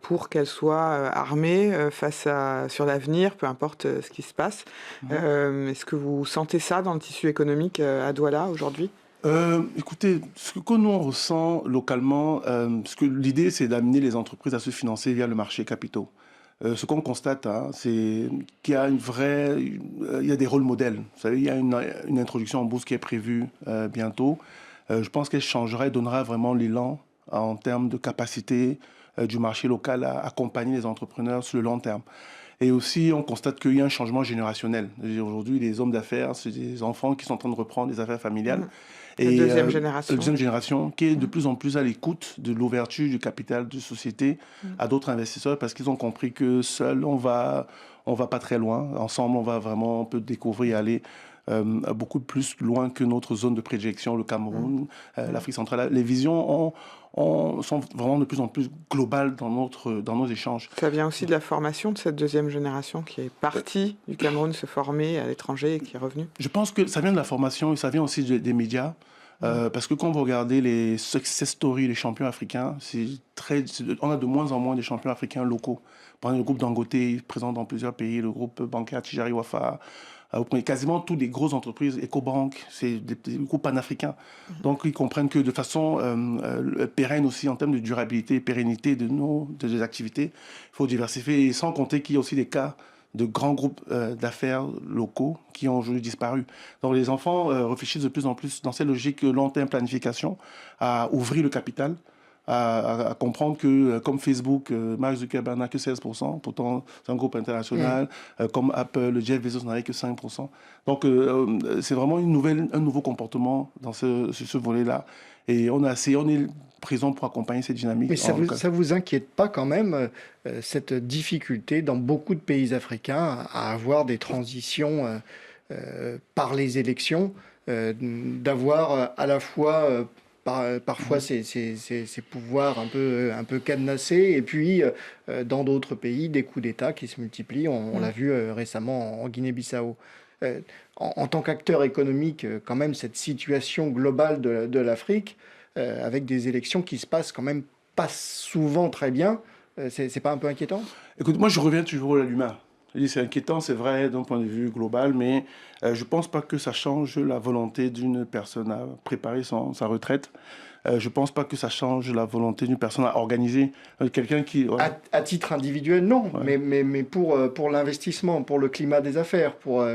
pour qu'elles soient armées sur l'avenir, peu importe ce qui se passe. Est-ce que vous sentez ça dans le tissu économique à Douala aujourd'hui ? Écoutez, ce que nous on ressent localement, parce que l'idée c'est d'amener les entreprises à se financer via le marché capitaux. Ce qu'on constate, c'est qu'il y a il y a des rôles modèles. Vous savez, il y a une introduction en bourse qui est prévue bientôt. Je pense qu'elle changera et donnera vraiment l'élan en termes de capacité du marché local à accompagner les entrepreneurs sur le long terme. Et aussi, on constate qu'il y a un changement générationnel. Aujourd'hui, les hommes d'affaires, c'est des enfants qui sont en train de reprendre les affaires familiales. La deuxième génération. La deuxième génération qui est de plus en plus à l'écoute de l'ouverture du capital de société à d'autres investisseurs parce qu'ils ont compris que seuls, on va pas très loin. Ensemble, on va vraiment, on peut découvrir et aller beaucoup plus loin que notre zone de prédilection, le Cameroun, l'Afrique centrale. Les visions sont vraiment de plus en plus globales dans nos échanges. Ça vient aussi de la formation de cette deuxième génération qui est partie du Cameroun se former à l'étranger et qui est revenue. Je pense que ça vient de la formation et ça vient aussi des médias. Parce que quand vous regardez les success stories, les champions africains, on a de moins en moins de champions africains locaux. Prenez le groupe Dangote, présent dans plusieurs pays, le groupe bancaire Tijari Wafa, vous prenez quasiment toutes les grosses entreprises, Ecobank, c'est des groupes panafricains. Donc ils comprennent que de façon pérenne aussi, en termes de durabilité et pérennité des activités, il faut diversifier. Et sans compter qu'il y a aussi des cas de grands groupes d'affaires locaux qui ont aujourd'hui disparu. Donc les enfants réfléchissent de plus en plus dans cette logique long terme planification à ouvrir le capital, à comprendre que comme Facebook, Mark Zuckerberg n'a que 16%, pourtant c'est un groupe international, comme Apple, Jeff Bezos n'avait que 5%. Donc c'est vraiment un nouveau comportement dans ce volet-là. Et on est présent pour accompagner cette dynamique. Mais ça vous inquiète pas quand même, cette difficulté dans beaucoup de pays africains à avoir des transitions par les élections, d'avoir à la fois parfois ces pouvoirs un peu cadenassés, et puis dans d'autres pays, des coups d'État qui se multiplient. On l'a vu récemment en Guinée-Bissau. En tant qu'acteur économique, quand même, cette situation globale de l'Afrique, avec des élections qui se passent quand même pas souvent très bien, c'est pas un peu inquiétant? Écoute, moi je reviens toujours à l'humain. C'est inquiétant, c'est vrai, d'un point de vue global, mais je ne pense pas que ça change la volonté d'une personne à préparer sa retraite. Je ne pense pas que ça change la volonté d'une personne à organiser. Quelqu'un qui... Voilà. À titre individuel, non, Ouais. mais pour l'investissement, pour le climat des affaires, pour...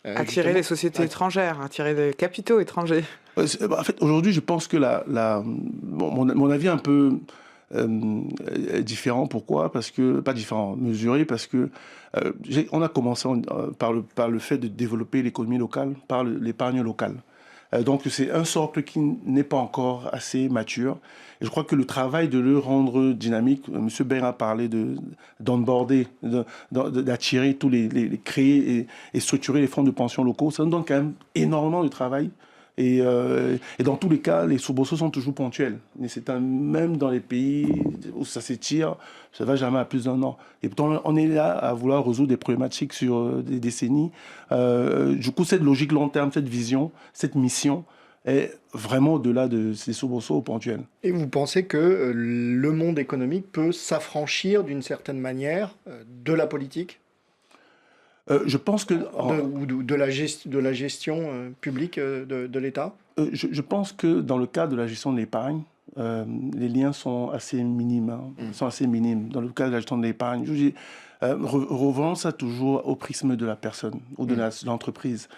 attirer les sociétés étrangères, attirer des capitaux étrangers. En fait, aujourd'hui, je pense que mon avis est un peu différent. Pourquoi? Parce que, pas différent, mesuré, parce que on a commencé par le fait de développer l'économie locale, par l'épargne locale. Donc c'est un socle qui n'est pas encore assez mature. Et je crois que le travail de le rendre dynamique, M. Bain a parlé d'onboarder, d'attirer tous créer et structurer les fonds de pension locaux, ça nous donne quand même énormément de travail. Et dans tous les cas, les soubresauts sont toujours ponctuels. Mais même dans les pays où ça s'étire, ça ne va jamais à plus d'un an. Et pourtant, on est là à vouloir résoudre des problématiques sur des décennies. Du coup, cette logique long terme, cette vision, cette mission est vraiment au-delà de ces soubresauts ponctuels. Et vous pensez que le monde économique peut s'affranchir d'une certaine manière de la politique? Je pense que... De la gestion publique de l'État? Je pense que dans le cadre de la gestion de l'épargne, les liens sont assez minimes. Sont assez minimes. Dans le cadre de la gestion de l'épargne, je dis, revenons ça toujours au prisme de la personne ou de l'entreprise.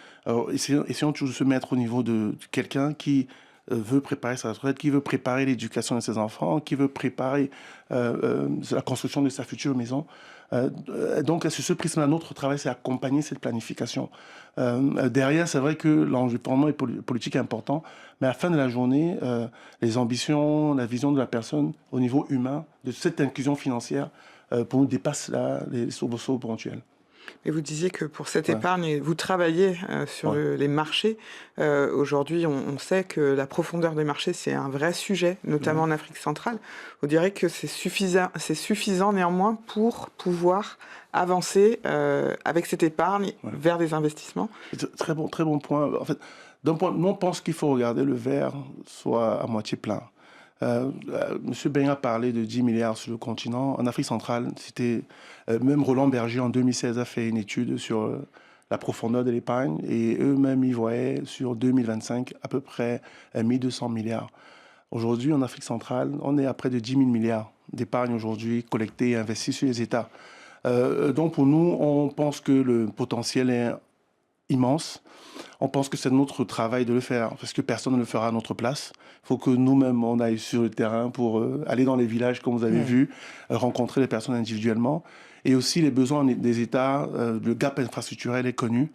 Essayons toujours de se mettre au niveau de quelqu'un qui veut préparer sa retraite, qui veut préparer l'éducation de ses enfants, qui veut préparer la construction de sa future maison. Donc, sur ce prisme-là, notre travail, c'est accompagner cette planification. Derrière, c'est vrai que l'environnement politique est important, mais à la fin de la journée, les ambitions, la vision de la personne au niveau humain, de cette inclusion financière, pour nous dépasse les soubresauts ponctuels. Et vous disiez que pour cette épargne, vous travaillez sur les marchés. Aujourd'hui, on sait que la profondeur des marchés, c'est un vrai sujet, notamment en Afrique centrale. Vous direz que c'est suffisant néanmoins pour pouvoir avancer avec cette épargne vers des investissements? Très bon point. En fait, nous, on pense qu'il faut regarder le verre soit à moitié plein. Monsieur Bain a parlé de 10 milliards sur le continent. En Afrique centrale, même Roland Berger en 2016 a fait une étude sur la profondeur de l'épargne et eux-mêmes ils voyaient sur 2025 à peu près 1200 milliards. Aujourd'hui, en Afrique centrale, on est à près de 10 000 milliards d'épargne aujourd'hui collectée et investie sur les États. Donc pour nous, on pense que le potentiel est immense. On pense que c'est notre travail de le faire, parce que personne ne le fera à notre place. Il faut que nous-mêmes, on aille sur le terrain pour aller dans les villages, comme vous avez vu, rencontrer les personnes individuellement. Et aussi les besoins des États, le gap infrastructurel est connu.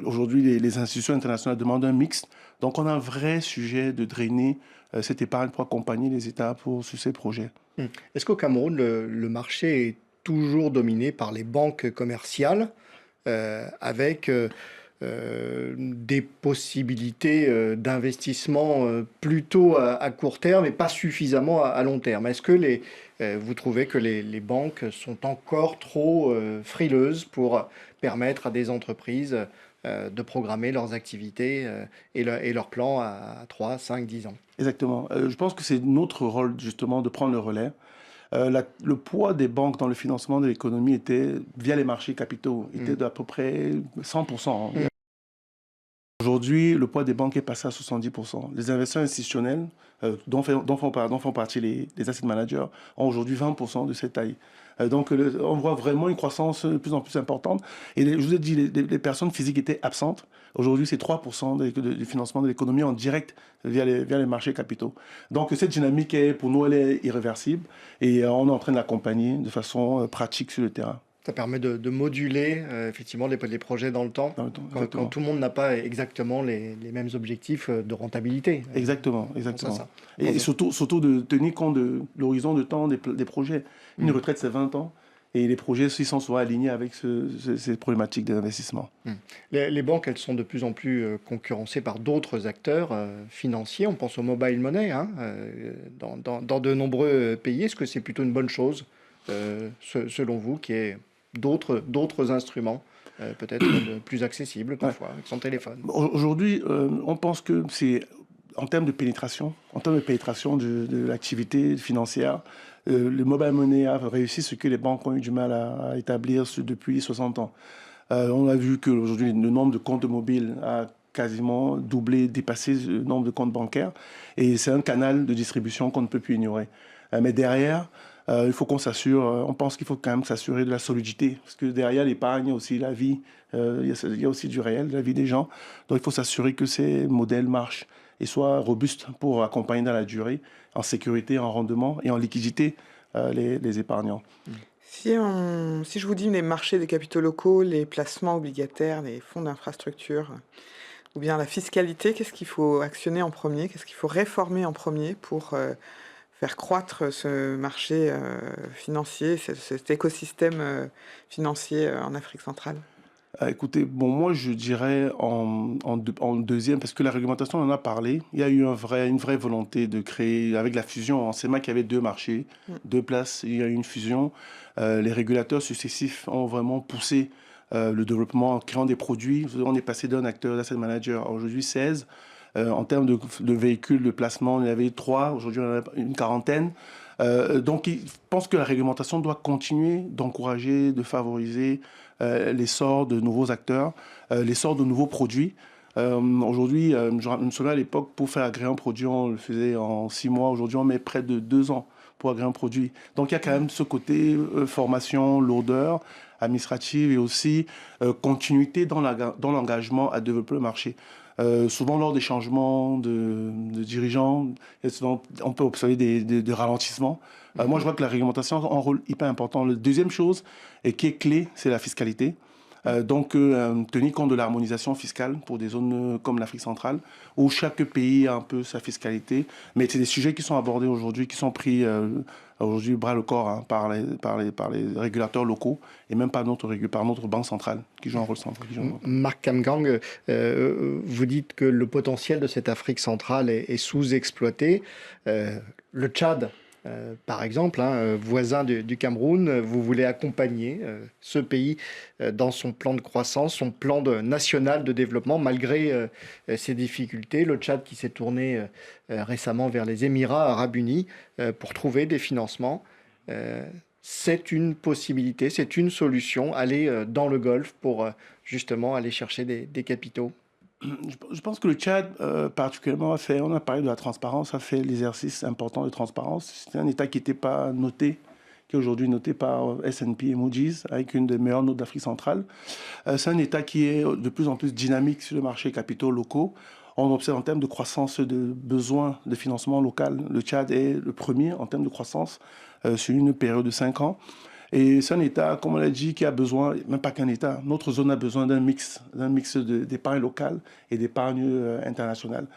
Aujourd'hui, les institutions internationales demandent un mixte. Donc, on a un vrai sujet de drainer cette épargne pour accompagner les États sur ces projets. Est-ce qu'au Cameroun, le marché est toujours dominé par les banques commerciales avec des possibilités d'investissement plutôt à court terme et pas suffisamment à long terme? Est-ce que vous trouvez que les banques sont encore trop frileuses pour permettre à des entreprises de programmer leurs activités et leurs plans à 3, 5, 10 ans? Exactement. Je pense que c'est notre rôle, justement, de prendre le relais. Le poids des banques dans le financement de l'économie était, via les marchés capitaux, était d'à peu près 100%. Aujourd'hui, le poids des banques est passé à 70%. Les investisseurs institutionnels, dont font partie les asset managers, ont aujourd'hui 20% de cette taille. Donc, on voit vraiment une croissance de plus en plus importante. Et je vous ai dit, les personnes physiques étaient absentes. Aujourd'hui, c'est 3% du financement de l'économie en direct via les marchés capitaux. Donc, cette dynamique, pour nous, elle est irréversible. Et on est en train de l'accompagner de façon pratique sur le terrain. Ça permet de moduler effectivement les projets dans le temps, quand tout le monde n'a pas exactement les mêmes objectifs de rentabilité. Exactement, exactement. Ça. Et surtout de tenir compte de l'horizon de temps des projets. Une retraite, c'est 20 ans. Et les projets aussi sont souvent alignés avec ces problématiques d'investissement. Les banques, elles sont de plus en plus concurrencées par d'autres acteurs financiers. On pense au mobile money dans de nombreux pays. Est-ce que c'est plutôt une bonne chose, selon vous, qui est d'autres instruments, peut-être plus accessibles parfois, avec son téléphone? Aujourd'hui, on pense que c'est en termes de pénétration de l'activité financière, le mobile money a réussi ce que les banques ont eu du mal à établir depuis 60 ans. On a vu qu'aujourd'hui, le nombre de comptes mobiles a quasiment doublé, dépassé le nombre de comptes bancaires. Et c'est un canal de distribution qu'on ne peut plus ignorer. Mais derrière, il faut qu'on s'assure, on pense qu'il faut quand même s'assurer de la solidité, parce que derrière l'épargne, il y a aussi la vie, il y a aussi du réel, la vie des gens. Donc il faut s'assurer que ces modèles marchent et soient robustes pour accompagner dans la durée, en sécurité, en rendement et en liquidité les épargnants. Si je vous dis les marchés des capitaux locaux, les placements obligataires, les fonds d'infrastructure, ou bien la fiscalité, qu'est-ce qu'il faut actionner en premier? Qu'est-ce qu'il faut réformer en premier pour faire croître ce marché financier, cet écosystème financier en Afrique centrale? Écoutez, bon, moi je dirais en deuxième, parce que la réglementation, on en a parlé. Il y a eu une vraie volonté de créer, avec la fusion, en CEMA qu'il y avait deux marchés, deux places, il y a eu une fusion. Les régulateurs successifs ont vraiment poussé le développement en créant des produits. On est passé d'un acteur d'asset manager à aujourd'hui 16. En termes de véhicules de placement, il y avait 3, aujourd'hui on en a une quarantaine. Donc, je pense que la réglementation doit continuer d'encourager, de favoriser l'essor de nouveaux acteurs, l'essor de nouveaux produits. Aujourd'hui, je me souviens à l'époque, pour faire agréer un produit, on le faisait en 6 mois. Aujourd'hui, on met près de 2 ans pour agréer un produit. Donc, il y a quand même ce côté formation, lourdeur administrative et aussi continuité dans l'engagement à développer le marché. Souvent, lors des changements de dirigeants, on peut observer des ralentissements. Moi, je vois que la réglementation a un rôle hyper important. La deuxième chose, et qui est clé, c'est la fiscalité. Donc, tenir compte de l'harmonisation fiscale pour des zones comme l'Afrique centrale, où chaque pays a un peu sa fiscalité. Mais c'est des sujets qui sont abordés aujourd'hui, qui sont pris aujourd'hui bras le corps par les régulateurs locaux et même par notre banque centrale, qui joue un rôle central. Marc Kamgang, vous dites que le potentiel de cette Afrique centrale est sous-exploité. Le Tchad, par exemple, voisin du Cameroun, vous voulez accompagner ce pays dans son plan de croissance, son plan national de développement, malgré ses difficultés. Le Tchad qui s'est tourné récemment vers les Émirats arabes unis pour trouver des financements. C'est une possibilité, c'est une solution, aller dans le Golfe pour justement aller chercher des capitaux. Je pense que le Tchad, particulièrement, on a parlé de la transparence, a fait l'exercice important de transparence. C'était un État qui n'était pas noté, qui est aujourd'hui noté par S&P et Moody's, avec une des meilleures notes d'Afrique centrale. C'est un État qui est de plus en plus dynamique sur le marché capitaux locaux. On observe en termes de croissance de besoins de financement local. Le Tchad est le premier en termes de croissance sur une période de 5 ans. Et c'est un État, comme on l'a dit, qui a besoin, même pas qu'un État, notre zone a besoin d'un mix d'épargne locale et d'épargne internationale.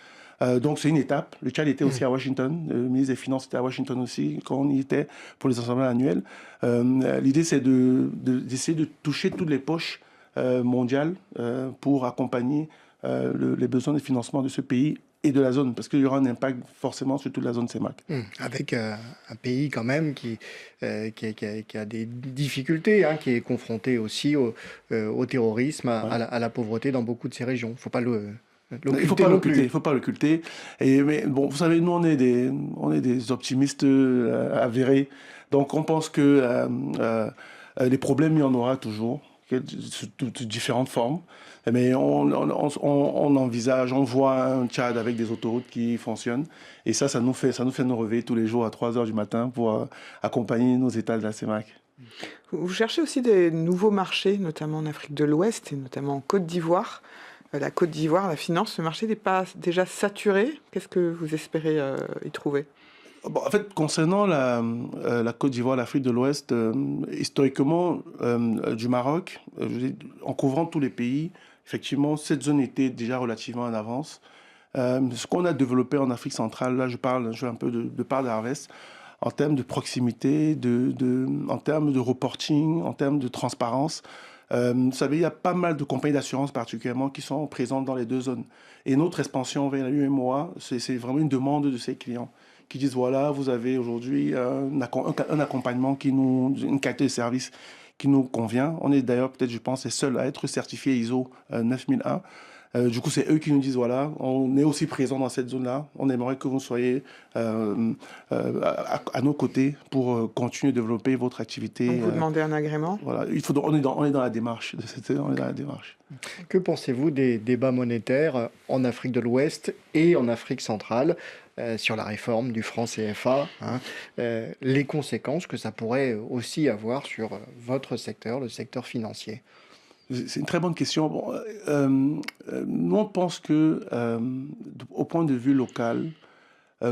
Donc c'est une étape. Le Tchad était aussi à Washington, le ministre des Finances était à Washington aussi quand on y était pour les assemblées annuelles. L'idée c'est d'essayer de toucher toutes les poches mondiales pour accompagner les besoins de financement de ce pays et de la zone, parce qu'il y aura un impact forcément sur toute la zone CEMAC. Avec un pays quand même qui a des difficultés, hein, qui est confronté aussi au terrorisme, à la pauvreté dans beaucoup de ces régions. Il ne faut pas il faut pas l'occulter. Mais bon, vous savez, nous, on est des optimistes avérés. Donc, on pense que les problèmes, il y en aura toujours, sous différentes formes. Mais on envisage, on voit un Tchad avec des autoroutes qui fonctionnent. Et ça nous fait nous réveiller tous les jours à 3 heures du matin pour accompagner nos États de la CEMAC. Vous cherchez aussi des nouveaux marchés, notamment en Afrique de l'Ouest et notamment en Côte d'Ivoire. La Côte d'Ivoire, la finance, ce marché n'est pas déjà saturé. Qu'est-ce que vous espérez y trouver ? Bon, en fait, concernant la Côte d'Ivoire, l'Afrique de l'Ouest, historiquement, du Maroc, en couvrant tous les pays, effectivement, cette zone était déjà relativement en avance. Ce qu'on a développé en Afrique centrale, là, je fais un peu de part d'Harvest, en termes de proximité, en termes de reporting, en termes de transparence. Vous savez, il y a pas mal de compagnies d'assurance particulièrement qui sont présentes dans les deux zones. Et notre expansion vers l'UMOA, c'est vraiment une demande de ces clients qui disent, voilà, vous avez aujourd'hui un accompagnement une qualité de service qui nous convient. On est d'ailleurs, peut-être, je pense, les seuls à être certifiés ISO 9001. Du coup, c'est eux qui nous disent, voilà, on est aussi présent dans cette zone-là. On aimerait que vous soyez à nos côtés pour continuer de développer votre activité. Donc, vous demandez un agrément ? Voilà, on est dans la démarche. On est dans la démarche. Que pensez-vous des débats monétaires en Afrique de l'Ouest et en Afrique centrale sur la réforme du franc CFA, hein, les conséquences que ça pourrait aussi avoir sur votre secteur, le secteur financier? C'est une très bonne question. Bon, nous, on pense que, au point de vue local,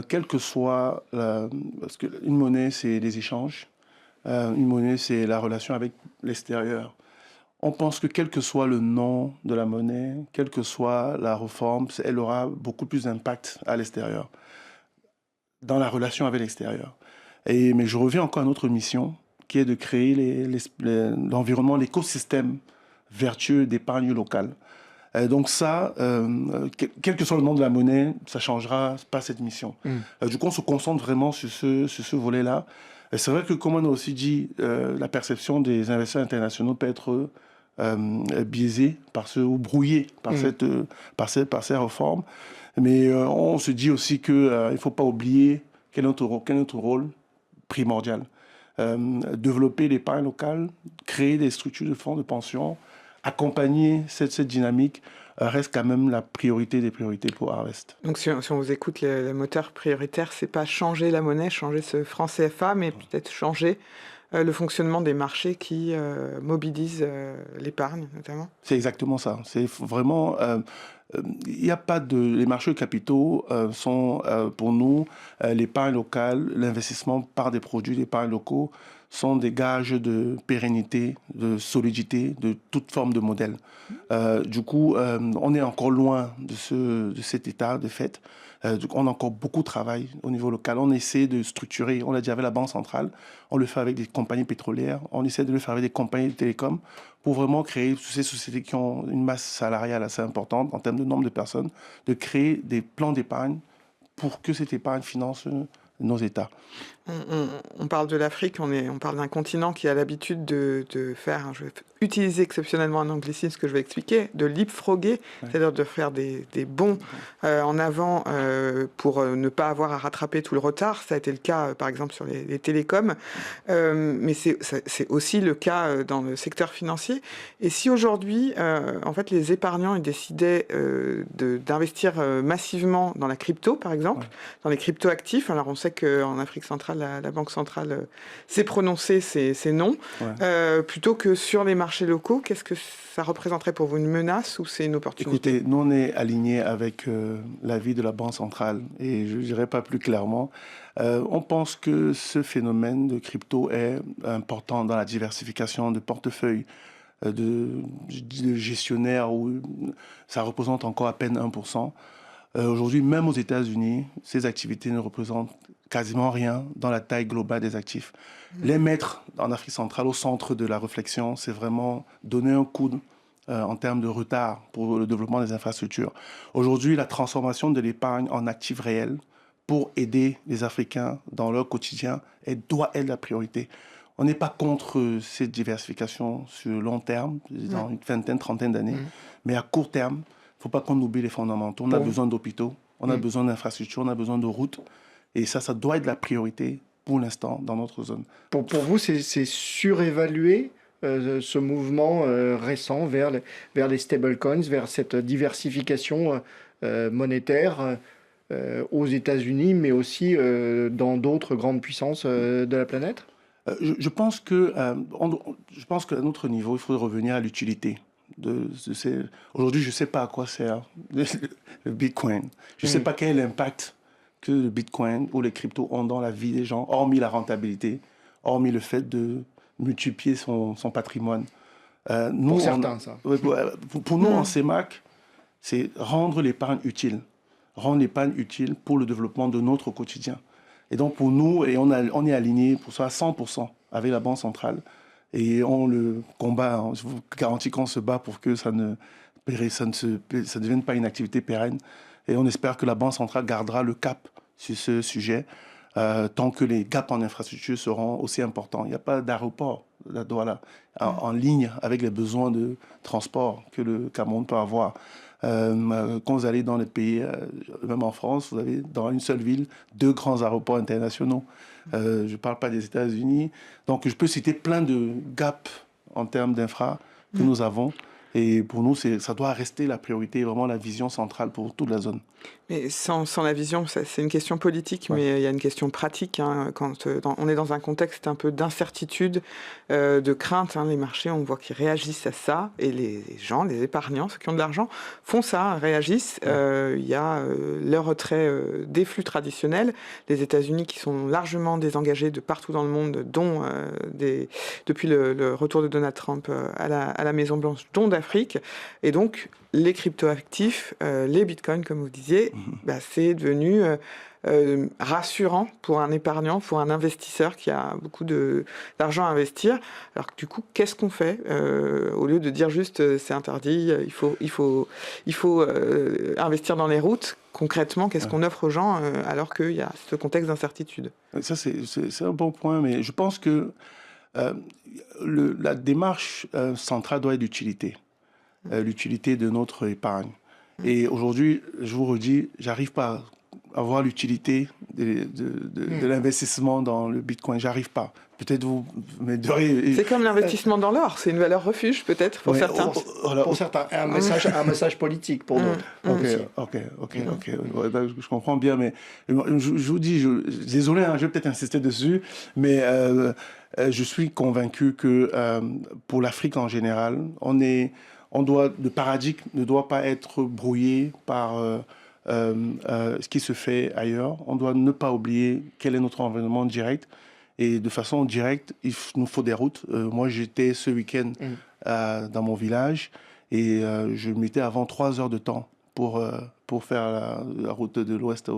quel que soit... parce qu'une monnaie, c'est les échanges. Une monnaie, c'est la relation avec l'extérieur. On pense que quel que soit le nom de la monnaie, quelle que soit la réforme, elle aura beaucoup plus d'impact à l'extérieur, dans la relation avec l'extérieur. Mais je reviens encore à notre mission, qui est de créer l'environnement, l'écosystème vertueux d'épargne locale. Donc ça, quel que soit le nom de la monnaie, ça ne changera pas cette mission. Du coup, on se concentre vraiment sur ce volet-là. C'est vrai que, comme on a aussi dit, la perception des investisseurs internationaux peut être biaisée ou brouillée par ces réformes. Mais on se dit aussi qu'il ne faut pas oublier quel est notre rôle primordial. Développer l'épargne locale, créer des structures de fonds de pension, accompagner cette dynamique reste quand même la priorité des priorités pour Harvest. Donc si on vous écoute, le moteur prioritaire, c'est pas changer la monnaie, changer ce franc CFA, mais peut-être changer le fonctionnement des marchés qui mobilisent l'épargne, notamment. C'est exactement ça. C'est vraiment... il n'y a pas les marchés de capitaux sont pour nous l'épargne locale, l'investissement par des produits d'épargne locaux sont des gages de pérennité, de solidité, de toute forme de modèle. Du coup, on est encore loin de cet état de fait. On a encore beaucoup de travail au niveau local. On essaie de structurer, on l'a dit avec la Banque centrale, on le fait avec des compagnies pétrolières, on essaie de le faire avec des compagnies de télécom pour vraiment créer, ces sociétés qui ont une masse salariale assez importante en termes de nombre de personnes, de créer des plans d'épargne pour que cette épargne finance nos États. On parle de l'Afrique, on parle d'un continent qui a l'habitude de faire, je vais utiliser exceptionnellement un anglicisme que je vais expliquer, de leapfrogger, c'est-à-dire de faire des bonds en avant pour ne pas avoir à rattraper tout le retard. Ça a été le cas, par exemple, sur les télécoms, mais c'est aussi le cas dans le secteur financier. Et si aujourd'hui, en fait, les épargnants ils décidaient d'investir massivement dans la crypto, par exemple, dans les crypto-actifs, alors on sait sait qu'en Afrique centrale, la Banque centrale s'est prononcée, c'est non. Ouais. Plutôt que sur les marchés locaux, qu'est-ce que ça représenterait pour vous, une menace ou c'est une opportunité? Écoutez, nous on est alignés avec l'avis de la Banque centrale et je ne dirais pas plus clairement. On pense que ce phénomène de crypto est important dans la diversification de portefeuilles de gestionnaires où ça représente encore à peine 1%. Aujourd'hui, même aux États-Unis, ces activités ne représentent quasiment rien dans la taille globale des actifs. Les mettre en Afrique centrale au centre de la réflexion, c'est vraiment donner un coup en termes de retard pour le développement des infrastructures. Aujourd'hui, la transformation de l'épargne en actifs réels pour aider les Africains dans leur quotidien, elle doit être la priorité. On n'est pas contre cette diversification sur le long terme, dans une vingtaine, trentaine d'années, mais à court terme, il ne faut pas qu'on oublie les fondamentaux. On a besoin d'hôpitaux, on a besoin d'infrastructures, on a besoin de routes, et ça doit être la priorité pour l'instant dans notre zone. Pour vous, c'est surévalué ce mouvement récent vers les stablecoins, vers cette diversification monétaire aux États-Unis, mais aussi dans d'autres grandes puissances de la planète? Je pense qu'à notre niveau, il faut revenir à l'utilité. Aujourd'hui, je ne sais pas à quoi sert le Bitcoin. Je ne sais pas quel est l'impact que le Bitcoin ou les cryptos ont dans la vie des gens, hormis la rentabilité, hormis le fait de multiplier son patrimoine. Pour certains, ça. Pour nous, en CEMAC, c'est rendre l'épargne utile. Rendre l'épargne utile pour le développement de notre quotidien. Et donc, pour nous, et on est aligné pour ça à 100% avec la Banque centrale. Et on le combat, je vous garantis qu'on se bat pour que ça ne devienne pas une activité pérenne. Et on espère que la Banque centrale gardera le cap sur ce sujet tant que les gaps en infrastructure seront aussi importants. Il n'y a pas d'aéroport là, Douala, en ligne avec les besoins de transport que le Cameroun peut avoir. Quand vous allez dans les pays, même en France, vous avez dans une seule ville 2 grands aéroports internationaux. Je ne parle pas des États-Unis. Donc, je peux citer plein de gaps en termes d'infra que nous avons. Et pour nous, ça doit rester la priorité, vraiment la vision centrale pour toute la zone. Mais sans la vision, c'est une question politique, mais il y a une question pratique. Hein, quand on est dans un contexte un peu d'incertitude, de crainte, les marchés, on voit qu'ils réagissent à ça. Et les gens, les épargnants, ceux qui ont de l'argent, font ça, réagissent. Il y a le retrait des flux traditionnels. Les États-Unis qui sont largement désengagés de partout dans le monde, dont depuis le retour de Donald Trump à la Maison-Blanche, dont d'Afrique. Et donc, les cryptoactifs, les bitcoins, comme vous disiez, c'est devenu rassurant pour un épargnant, pour un investisseur qui a beaucoup d'argent à investir. Alors que du coup, qu'est-ce qu'on fait au lieu de dire juste c'est interdit, il faut investir dans les routes. Concrètement, qu'est-ce qu'on offre aux gens alors qu'il y a ce contexte d'incertitude? Ça, c'est un bon point, mais je pense que la démarche centrale doit être l'utilité. L'utilité de notre épargne. Et aujourd'hui, je vous redis, j'arrive pas à voir l'utilité de l'investissement dans le Bitcoin. J'arrive pas. Peut-être vous m'aiderez. C'est comme l'investissement dans l'or. C'est une valeur refuge, peut-être pour certains. Pour certains, un message politique pour d'autres. Ok. Je comprends bien, mais je vous dis, désolé, je vais peut-être insister dessus, mais je suis convaincu que pour l'Afrique en général, le paradigme ne doit pas être brouillé par ce qui se fait ailleurs. On doit ne pas oublier quel est notre environnement direct. Et de façon directe, il nous faut des routes. Moi, j'étais ce week-end dans mon village et je mettais avant 3 heures de temps pour faire la route de l'Ouest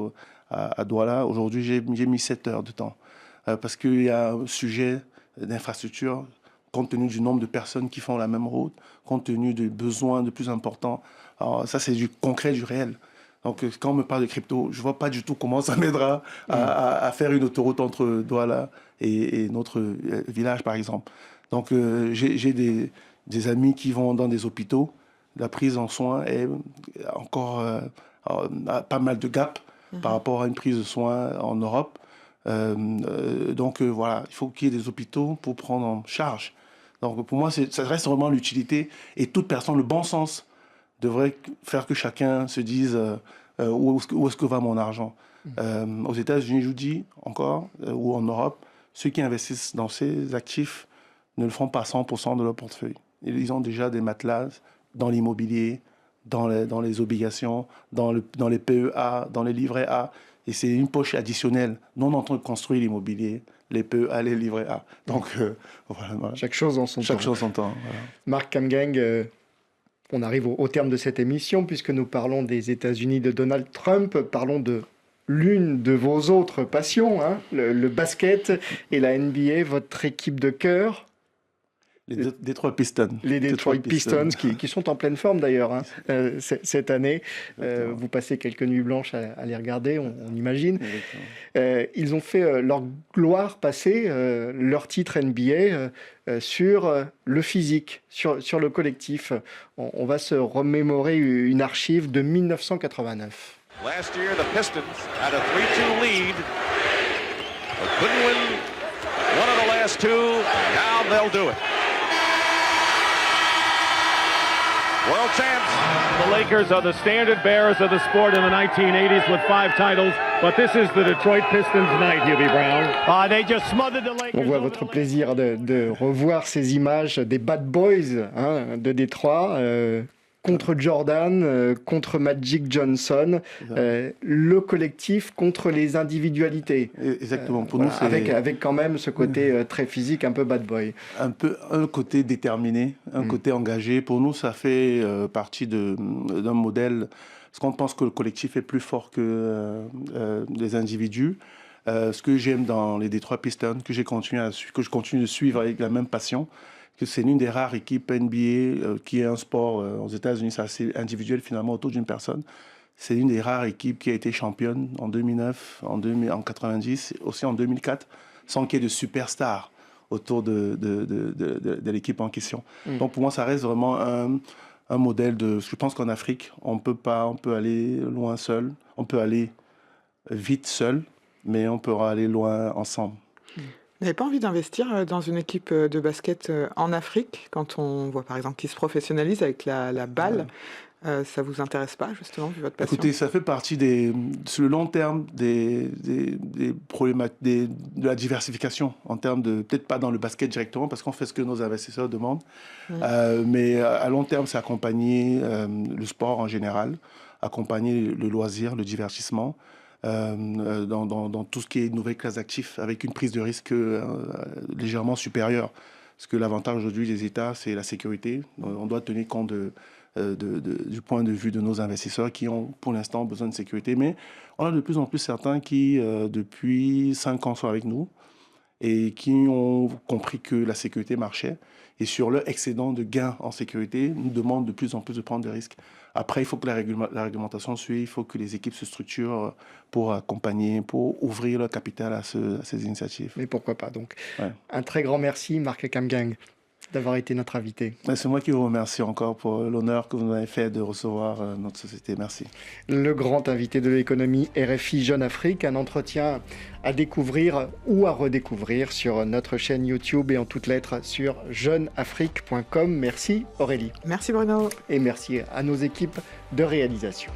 à Douala. Aujourd'hui, j'ai mis 7 heures de temps parce qu'il y a un sujet d'infrastructure compte tenu du nombre de personnes qui font la même route, compte tenu des besoins de plus importants. Alors, ça, c'est du concret, du réel. Donc, quand on me parle de crypto, je ne vois pas du tout comment ça m'aidera à faire une autoroute entre Douala et notre village, par exemple. Donc, j'ai des amis qui vont dans des hôpitaux. La prise en soins est encore pas mal de gaps par rapport à une prise de soins en Europe. Donc, voilà, il faut qu'il y ait des hôpitaux pour prendre en charge. Donc, pour moi, ça reste vraiment l'utilité. Et toute personne, le bon sens, devrait faire que chacun se dise où est-ce que va mon argent. Aux États-Unis, je vous dis encore, ou en Europe, ceux qui investissent dans ces actifs ne le font pas 100% de leur portefeuille. Ils ont déjà des matelas dans l'immobilier, dans les obligations, dans les PEA, dans les livrets A. Et c'est une poche additionnelle. Nous, on est en train de construire l'immobilier, les PEA, les livrets A. Donc, voilà. Chaque chose en son temps. Chaque chose en temps. Voilà. Marc Kamgang, on arrive au terme de cette émission, puisque nous parlons des États-Unis de Donald Trump. Parlons de l'une de vos autres passions, hein, le basket et la NBA, votre équipe de cœur. Les Detroit Pistons. Les Detroit Pistons qui sont en pleine forme d'ailleurs hein, cette année. Vous passez quelques nuits blanches à les regarder, on imagine. Ils ont fait leur gloire passer, leur titre NBA sur le physique, sur le collectif. On va se remémorer une archive de 1989. Last year, the Pistons had a 3-2 lead. But couldn't win one of the last two. Now they'll do it. World champs. The Lakers are the standard bearers of the sport in the 1980s with 5 titles, but this is the Detroit Pistons night, Hubie Brown. They just smothered the Lakers. On voit votre plaisir de revoir ces images des Bad Boys hein, de Détroit. Contre Jordan, contre Magic Johnson, le collectif contre les individualités. Exactement. Pour nous, c'est avec quand même ce côté très physique, un peu bad boy. Un côté déterminé, un côté engagé. Pour nous, ça fait partie d'un modèle. Parce qu'on pense que le collectif est plus fort que les individus. Ce que j'aime dans les Detroit Pistons, que je continue de suivre avec la même passion, que c'est l'une des rares équipes NBA qui est un sport aux États-Unis, c'est assez individuel finalement autour d'une personne. C'est l'une des rares équipes qui a été championne en 2009, en 90, aussi en 2004, sans qu'il y ait de superstars autour de l'équipe en question. Donc pour moi, ça reste vraiment un modèle de... Je pense qu'en Afrique, on peut aller loin seul, on peut aller vite seul, mais on peut aller loin ensemble. Vous n'avez pas envie d'investir dans une équipe de basket en Afrique, quand on voit par exemple qu'ils se professionnalisent avec la balle ça vous intéresse pas, justement, vu votre passion? Écoutez, ça fait partie sur le long terme des problématiques, de la diversification, en termes de, peut-être pas dans le basket directement, parce qu'on fait ce que nos investisseurs demandent, mais à long terme, c'est accompagner le sport en général, accompagner le loisir, le divertissement, dans tout ce qui est nouvelle classe d'actifs, avec une prise de risque légèrement supérieure. Parce que l'avantage aujourd'hui des États, c'est la sécurité. On doit tenir compte du point de vue de nos investisseurs qui ont pour l'instant besoin de sécurité. Mais on a de plus en plus certains qui, depuis 5 ans, sont avec nous et qui ont compris que la sécurité marchait. Et sur leur excédent de gains en sécurité, nous demandent de plus en plus de prendre des risques. Après, il faut que la réglementation suive, il faut que les équipes se structurent pour accompagner, pour ouvrir leur capital à ces initiatives. Mais pourquoi pas, donc. Ouais. Un très grand merci, Marc Kamgang, d'avoir été notre invité. C'est moi qui vous remercie encore pour l'honneur que vous m'avez fait de recevoir notre société. Merci. Le grand invité de l'économie RFI Jeune Afrique, un entretien à découvrir ou à redécouvrir sur notre chaîne YouTube et en toutes lettres sur jeuneafrique.com. Merci Aurélie. Merci Bruno. Et merci à nos équipes de réalisation.